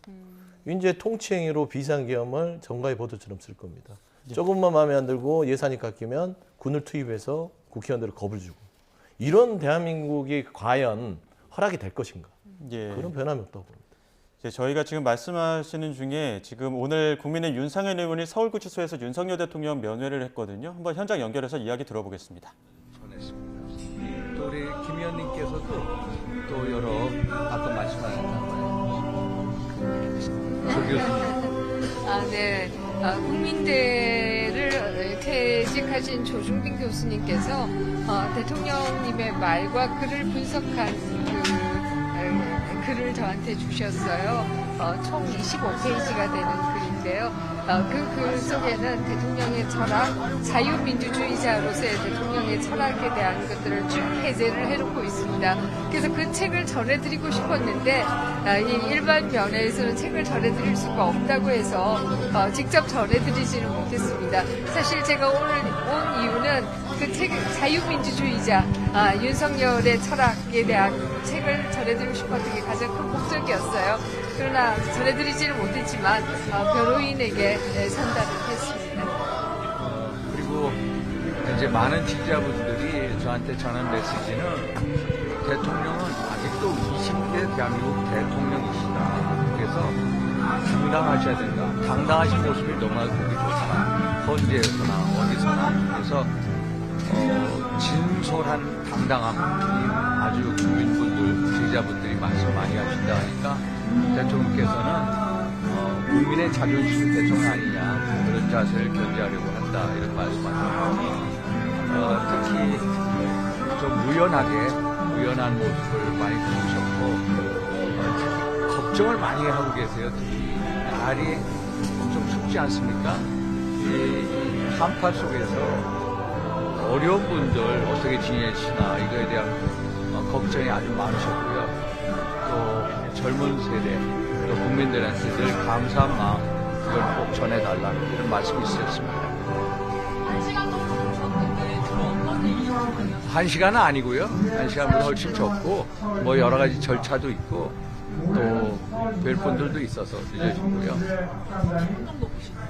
이제 통치행위로 비상계엄을 정가의 보도처럼 쓸 겁니다. 조금만 마음에 안 들고 예산이 깎이면 군을 투입해서 국회의원들을 겁을 주고 이런 대한민국이 과연 허락이 될 것인가? 예. 그런 변함이 없다고 봅니다. 이제 저희가 지금 말씀하시는 중에 지금 오늘 국민의 윤상현 의원이 서울구치소에서 윤석열 대통령 면회를 했거든요. 한번 현장 연결해서 이야기 들어보겠습니다. 전했습니다. 또 우리 김 의원님께서도 또 여러 아까 말씀하셨던 조 교수님. 네. 국민대를 퇴직하신 조중빈 교수님께서 대통령님의 말과 글을 분석한 글을 저한테 주셨어요. 총 25페이지가 되는 글인데요. 그 글 속에는 대통령의 철학, 자유민주주의자로서의 대통령의 철학에 대한 것들을 쭉 해제를 해놓고 있습니다. 그래서 그 책을 전해드리고 싶었는데 이 일반 면회에서는 책을 전해드릴 수가 없다고 해서 직접 전해드리지는 못했습니다. 사실 제가 오늘 온 이유는 그 책, 자유민주주의자 윤석열의 철학에 대한 책을 전해드리고 싶었던 게 가장 큰 목적이었어요. 그러나 전해드리지는 못했지만 변호인에게 전달을 했습니다. 그리고 이제 많은 지지자분들이 저한테 전한 메시지는 대통령은 아직도 20대 대한민국 대통령이시다. 그래서 당당하셔야 된다. 당당하신 모습이 너무나 보기 좋다. 헌재에서나 어디서나. 그래서 진솔한 당당함이 아주 국민분들, 지지자분들이 말씀 많이 하신다 하니까 대통령께서는 국민의 자존심 대통령 아니냐 그런 자세를 견제하려고 한다 이런 말씀하셨고 특히 좀 무연한 모습을 많이 보이셨고 걱정을 많이 하고 계세요. 특히 날이 좀 춥지 않습니까? 이 한파 속에서 어려운 분들 어떻게 지내시나 이거에 대한 걱정이 아주 많으셨고요. 또 젊은 세대, 또 국민들한테 늘 감사한 마음 그걸 꼭 전해달라는 이런 말씀이 있으셨습니다. 1시간은 아니고요. 1시간보다 훨씬 적고 뭐 여러 가지 절차도 있고 또 뵐 분들도 있어서 늦어지고요.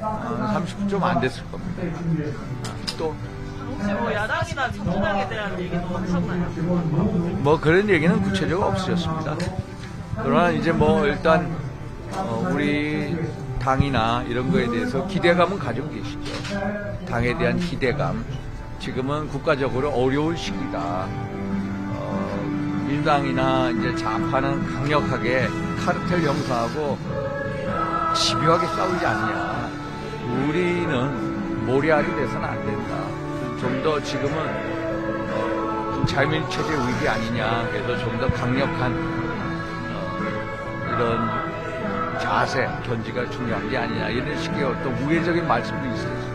30분 좀 안 됐을 겁니다. 또 혹시 뭐 야당이나 민주당에 대한 얘기도 하셨나요? 뭐 그런 얘기는 구체적으로 없으셨습니다. 그러나 이제 뭐 일단 우리 당이나 이런 거에 대해서 기대감은 가지고 계시죠. 당에 대한 기대감. 지금은 국가적으로 어려운 시기다. 민주당이나 이제 좌파는 강력하게 카르텔 형성하고 집요하게 싸우지 않냐. 우리는 모래알이 돼서는 안 된다. 좀 더 지금은 자유민주체제 위기 아니냐. 그래서 좀 더 강력한 이런 자세, 견지가 중요한 게 아니냐. 이런 식의 어떤 우회적인 말씀도 있어요.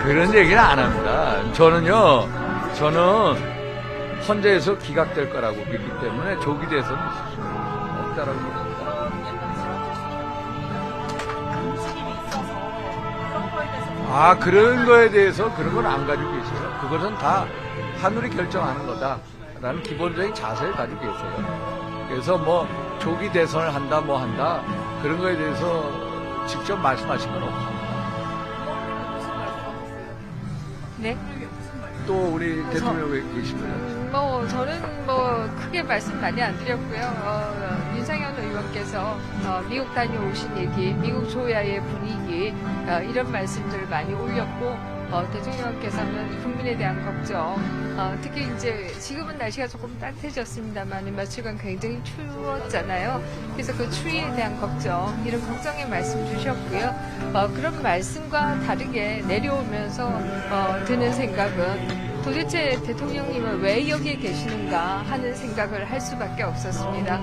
그런 얘기는 안 합니다. 저는 헌재에서 기각될 거라고 믿기 때문에 조기 대선은 있을 수 없다라고 봅니다. 그런 거에 대해서 그런 건 안 가지고 계세요. 그것은 다 하늘이 결정하는 거다라는 기본적인 자세를 가지고 계세요. 그래서 뭐 조기 대선을 한다 뭐 한다 그런 거에 대해서 직접 말씀하신 건 없습니다. 네? 또 우리 대통령 왜 계시고요? 저는 크게 말씀 많이 안 드렸고요. 윤상현 의원께서 미국 다녀오신 얘기, 미국 조야의 분위기 이런 말씀들 많이 올렸고 대통령께서는 국민에 대한 걱정, 특히 이제 지금은 날씨가 조금 따뜻해졌습니다만 며칠간 굉장히 추웠잖아요. 그래서 그 추위에 대한 걱정, 이런 걱정의 말씀 주셨고요. 그런 말씀과 다르게 내려오면서 드는 생각은 도대체 대통령님은 왜 여기에 계시는가 하는 생각을 할 수밖에 없었습니다.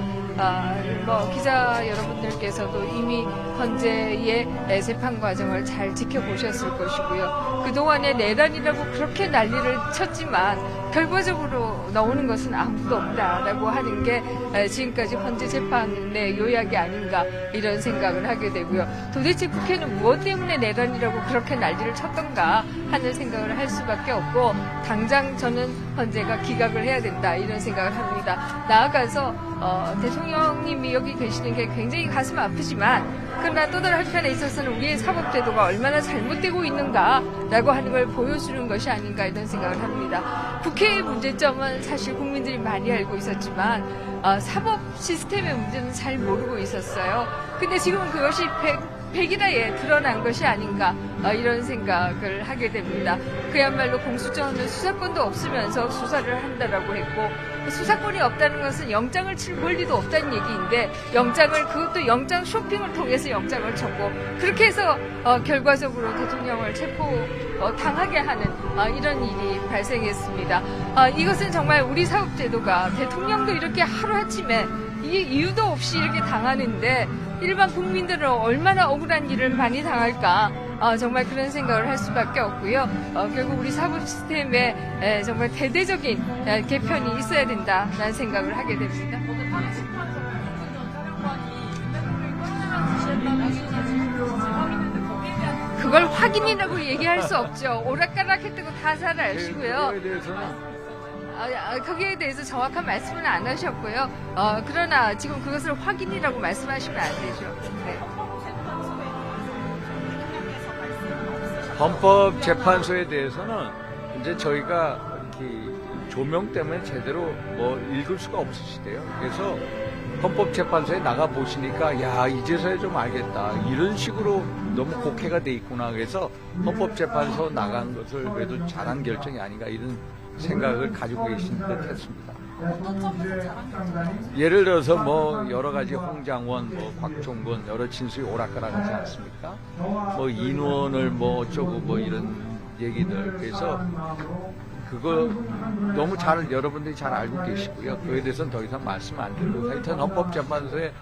뭐 기자 여러분들께서도 이미 헌재의 재판 과정을 잘 지켜보셨을 것이고요. 그동안에 내란이라고 그렇게 난리를 쳤지만 결과적으로 나오는 것은 아무도 없다라고 하는 게 지금까지 헌재 재판의 요약이 아닌가 이런 생각을 하게 되고요. 도대체 국회는 무엇 때문에 내란이라고 그렇게 난리를 쳤던가 하는 생각을 할 수밖에 없고 당장 저는 헌재가 기각을 해야 된다 이런 생각을 합니다. 나아가서 대통령님이 여기 계시는 게 굉장히 가슴 아프지만 그러나 또 다른 한편에 있어서는 우리의 사법제도가 얼마나 잘못되고 있는가라고 하는 걸 보여주는 것이 아닌가 이런 생각을 합니다. 국회의 문제점은 사실 국민들이 많이 알고 있었지만 사법 시스템의 문제는 잘 모르고 있었어요. 근데 지금은 그것이 백일하에 드러난 것이 아닌가 이런 생각을 하게 됩니다. 그야말로 공수처는 수사권도 없으면서 수사를 한다라고 했고 수사권이 없다는 것은 영장을 칠 권리도 없다는 얘기인데 그것도 영장 쇼핑을 통해서 영장을 쳤고 그렇게 해서 결과적으로 대통령을 당하게 하는 이런 일이 발생했습니다. 이것은 정말 우리 사법제도가 대통령도 이렇게 하루아침에 이유도 없이 이렇게 당하는데 일반 국민들은 얼마나 억울한 일을 많이 당할까 정말 그런 생각을 할 수밖에 없고요. 결국 우리 사법 시스템에 정말 대대적인 개편이 있어야 된다라는 생각을 하게 됩니다. 그걸 확인이라고 얘기할 수 없죠. 오락가락했다고 다 잘 아시고요. 거기에 대해서 정확한 말씀은 안 하셨고요. 그러나 지금 그것을 확인이라고 말씀하시면 안 되죠. 네. 헌법재판소에 대해서는 이제 저희가 이렇게 조명 때문에 제대로 뭐 읽을 수가 없으시대요. 그래서 헌법재판소에 나가 보시니까 야 이제서야 좀 알겠다 이런 식으로 너무 곡해가 돼 있구나. 그래서 헌법재판소 나간 것을 그래도 잘한 결정이 아닌가 이런 생각을 가지고 계신 듯 했습니다. 예를 들어서 뭐 여러 가지 홍장원, 뭐 곽종건 여러 진술이 오락가락하지 않습니까? 뭐 인원을 뭐 어쩌고 뭐 이런 얘기들. 그래서 그거 너무 잘 여러분들이 잘 알고 계시고요. 그에 대해서는 더 이상 말씀 안 드리고 하여튼 헌법재판소에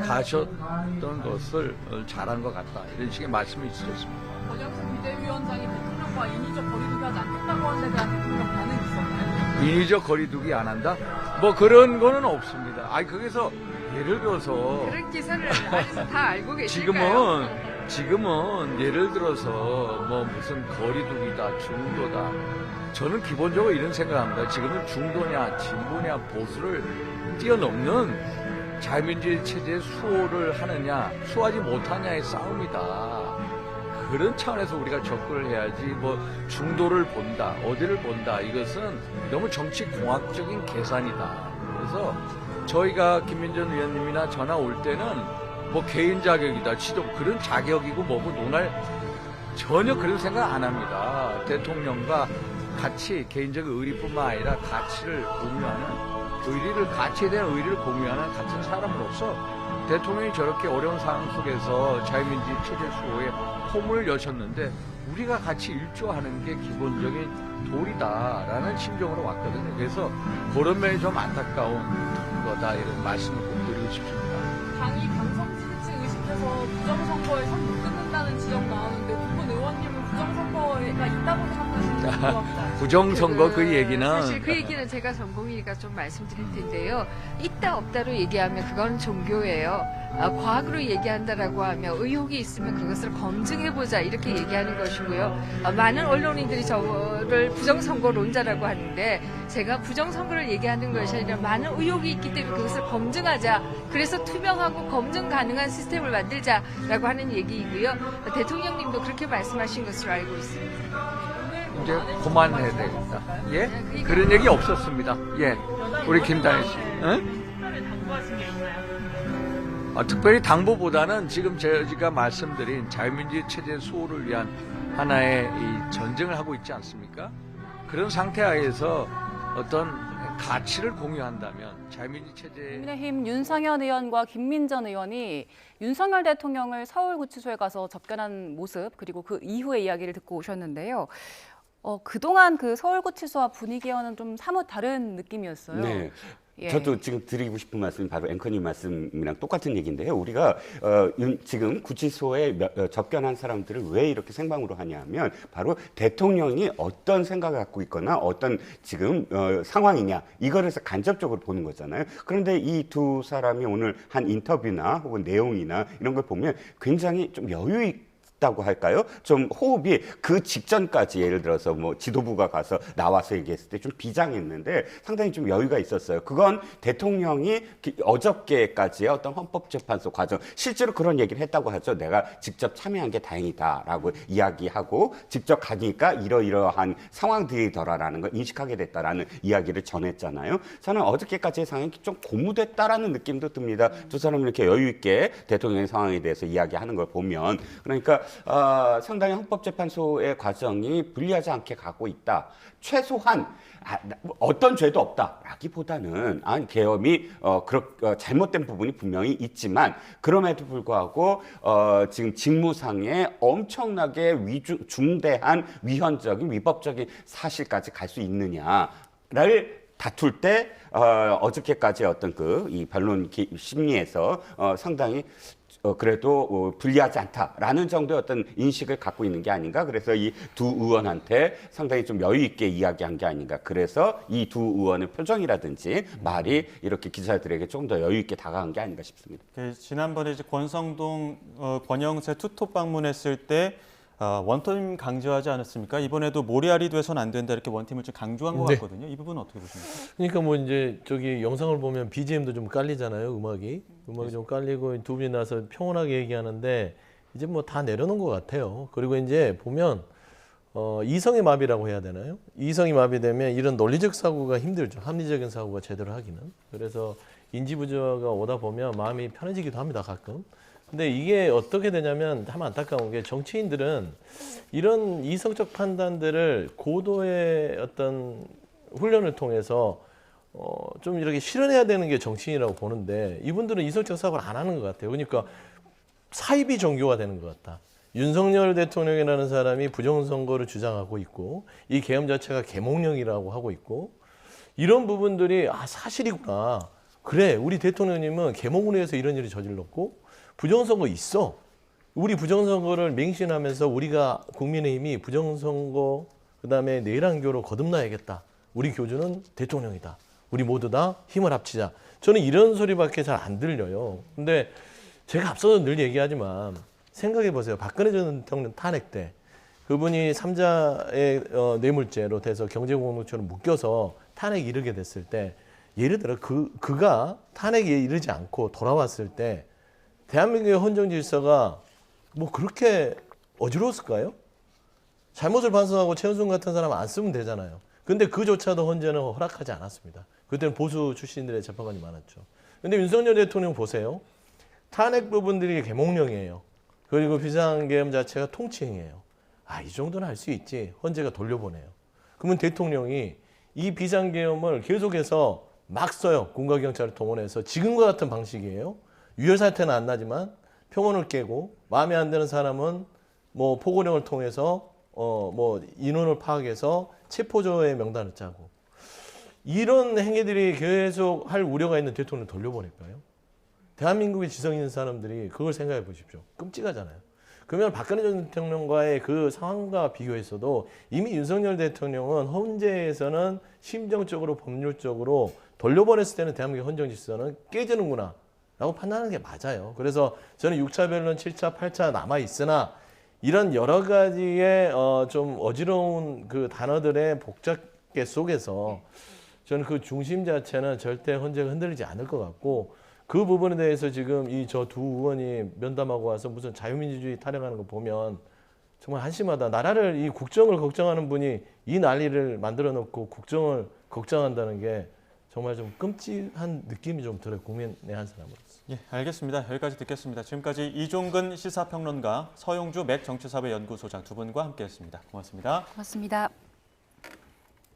가셨던 것을 잘한 것 같다 이런 식의 말씀을 주셨습니다. 권영세 비대위원장이 대통령과 인위적 거리두기 하지 않겠다고 한 데 대한 대통령 반응이 있었나요? 인위적 거리두기 안 한다? 뭐 그런 거는 없습니다. 아니 거기서 예를 들어서 그런 기사를 다 알고 계실까요? 지금은 예를 들어서 뭐 무슨 거리두기다 중도다. 저는 기본적으로 이런 생각합니다. 지금은 중도냐 진보냐 보수를 뛰어넘는 자유민주주의 체제의 수호를 하느냐 수호하지 못하냐의 싸움이다. 그런 차원에서 우리가 접근을 해야지 뭐 중도를 본다 어디를 본다 이것은 너무 정치공학적인 계산이다. 그래서 저희가 김민전 의원님이나 전화 올 때는 뭐 개인 자격이다 지도 그런 자격이고 뭐고 논할 전혀 그런 생각 안 합니다. 대통령과 같이 개인적 의리뿐만 아니라 가치를 공유하는 가치에 대한 의리를 공유하는 같은 사람으로서 대통령이 저렇게 어려운 상황 속에서 자유민주주의 체제 수호에 포문을 여셨는데 우리가 같이 일조하는 게 기본적인 도리다라는 심정으로 왔거든요. 그래서 그런 면이 좀 안타까운 거다 이런 말씀을 꼭 드리고 싶습니다. 당이 강성진치 의식해서 부정선거에 선 못 끊는다는 지적 나오는데 두 분 의원님은 부정선거가 있다고 생각하시는 것 같아요. 부정선거 그 얘기는 사실 그 얘기는 제가 전공이니까 좀 말씀드릴 텐데요. 있다 없다로 얘기하면 그건 종교예요. 과학으로 얘기한다라고 하면 의혹이 있으면 그것을 검증해보자 이렇게 얘기하는 것이고요. 많은 언론인들이 저를 부정선거론자라고 하는데 제가 부정선거를 얘기하는 것이 아니라 많은 의혹이 있기 때문에 그것을 검증하자. 그래서 투명하고 검증 가능한 시스템을 만들자라고 하는 얘기이고요. 대통령님도 그렇게 말씀하신 것으로 알고 있습니다. 이제 그만해야 되겠다. 예? 그런 얘기 없었습니다. 예. 우리 김다혜 씨. 응? 특별히 당부보다는 지금 제가 말씀드린 자유민주주의 체제 수호를 위한 하나의 이 전쟁을 하고 있지 않습니까? 그런 상태 하에서 어떤 가치를 공유한다면 자유민주주의 체제 국민의힘 윤상현 의원과 김민전 의원이 윤석열 대통령을 서울구치소에 가서 접견한 모습 그리고 그 이후의 이야기를 듣고 오셨는데요. 그동안 그 서울구치소와 분위기와는 좀 사뭇 다른 느낌이었어요. 네. 예. 저도 지금 드리고 싶은 말씀이 바로 앵커님 말씀이랑 똑같은 얘기인데요. 우리가 지금 구치소에 접견한 사람들을 왜 이렇게 생방으로 하냐면 바로 대통령이 어떤 생각을 갖고 있거나 어떤 지금 상황이냐 이거를 간접적으로 보는 거잖아요. 그런데 이 두 사람이 오늘 한 인터뷰나 혹은 내용이나 이런 걸 보면 굉장히 좀 여유 있다고 할까요? 좀 호흡이 그 직전까지 예를 들어서 뭐 지도부가 가서 나와서 얘기했을 때 좀 비장했는데 상당히 좀 여유가 있었어요. 그건 대통령이 어저께까지의 어떤 헌법재판소 과정 실제로 그런 얘기를 했다고 하죠. 내가 직접 참여한 게 다행이다라고 이야기하고 직접 가니까 이러이러한 상황들이더라라는 걸 인식하게 됐다라는 이야기를 전했잖아요. 저는 어저께까지의 상황이 좀 고무됐다라는 느낌도 듭니다. 두 사람이 이렇게 여유 있게 대통령의 상황에 대해서 이야기하는 걸 보면 그러니까 상당히 헌법재판소의 과정이 불리하지 않게 가고 있다. 최소한 어떤 죄도 없다라기보다는 계엄이 잘못된 부분이 분명히 있지만 그럼에도 불구하고 지금 직무상에 엄청나게 중대한 위헌적인 위법적인 사실까지 갈 수 있느냐를 다툴 때 어저께까지 어떤 이 변론 심리에서 상당히 그래도 불리하지 않다라는 정도의 어떤 인식을 갖고 있는 게 아닌가. 그래서 이 두 의원한테 상당히 좀 여유 있게 이야기한 게 아닌가. 그래서 이 두 의원의 표정이라든지 말이 이렇게 기자들에게 조금 더 여유 있게 다가간 게 아닌가 싶습니다. 지난번에 이제 권성동 권영세 투톱 방문했을 때 원팀 강조하지 않았습니까? 이번에도 모래알이 돼서는 안 된다 이렇게 원팀을 좀 강조한 것 같거든요. 이 부분은 어떻게 보십니까? 그러니까 뭐 이제 저기 영상을 보면 BGM도 좀 깔리잖아요. 음악이 좀 깔리고 두 분이 나서 평온하게 얘기하는데 이제 뭐 다 내려놓은 것 같아요. 그리고 이제 보면 이성의 마비라고 해야 되나요? 이성이 마비되면 이런 논리적 사고가 힘들죠. 합리적인 사고가 제대로 하기는. 그래서 인지 부조화가 오다 보면 마음이 편해지기도 합니다. 가끔. 근데 이게 어떻게 되냐면 참 안타까운 게 정치인들은 이런 이성적 판단들을 고도의 어떤 훈련을 통해서 좀 이렇게 실현해야 되는 게 정치인이라고 보는데 이분들은 이성적 사고를 안 하는 것 같아요. 그러니까 사입이 종교가 되는 것 같다. 윤석열 대통령이라는 사람이 부정선거를 주장하고 있고 이 계엄 자체가 계몽령이라고 하고 있고 이런 부분들이 사실이구나. 그래, 우리 대통령님은 계몽을 위해서 이런 일을 저질렀고 부정선거 있어. 우리 부정선거를 맹신하면서 우리가 국민의힘이 부정선거 그다음에 내란교로 거듭나야겠다. 우리 교주는 대통령이다. 우리 모두 다 힘을 합치자. 저는 이런 소리밖에 잘 안 들려요. 근데 제가 앞서도 늘 얘기하지만 생각해 보세요. 박근혜 전 대통령 탄핵 때 그분이 3자의 뇌물죄로 돼서 경제공동처럼 묶여서 탄핵에 이르게 됐을 때 예를 들어 그가 탄핵에 이르지 않고 돌아왔을 때 대한민국의 헌정 질서가 뭐 그렇게 어지러웠을까요? 잘못을 반성하고 최은순 같은 사람 안 쓰면 되잖아요. 근데 그조차도 헌재는 허락하지 않았습니다. 그때는 보수 출신들의 재판관이 많았죠. 근데 윤석열 대통령 보세요. 탄핵 부분들이 계몽령이에요. 그리고 비상계엄 자체가 통치행위예요. 이 정도는 할 수 있지. 헌재가 돌려보내요. 그러면 대통령이 이 비상계엄을 계속해서 막 써요. 군과 경찰을 동원해서 지금과 같은 방식이에요. 유혈 사태는 안 나지만 평온을 깨고 마음에 안 드는 사람은 뭐 포고령을 통해서 뭐 인원을 파악해서 체포조의 명단을 짜고 이런 행위들이 계속 할 우려가 있는 대통령을 돌려보낼까요? 대한민국에 지성 있는 사람들이 그걸 생각해 보십시오. 끔찍하잖아요. 그러면 박근혜 전 대통령과의 그 상황과 비교해서도 이미 윤석열 대통령은 헌재에서는 심정적으로 법률적으로 돌려보냈을 때는 대한민국의 헌정 질서는 깨지는구나 라고 판단하는 게 맞아요. 그래서 저는 6차 변론, 7차, 8차 남아있으나 이런 여러 가지의 좀 어지러운 그 단어들의 복잡계 속에서 저는 그 중심 자체는 절대 헌재가 흔들리지 않을 것 같고 그 부분에 대해서 지금 이 저 두 의원이 면담하고 와서 무슨 자유민주주의 타령하는 거 보면 정말 한심하다. 나라를 이 국정을 걱정하는 분이 이 난리를 만들어 놓고 국정을 걱정한다는 게 정말 좀 끔찍한 느낌이 좀 들어요. 국민의 한 사람으로서. 예, 알겠습니다. 여기까지 듣겠습니다. 지금까지 이종근 시사평론가, 서용주 맥정치사회연구소장 두 분과 함께했습니다. 고맙습니다. 고맙습니다.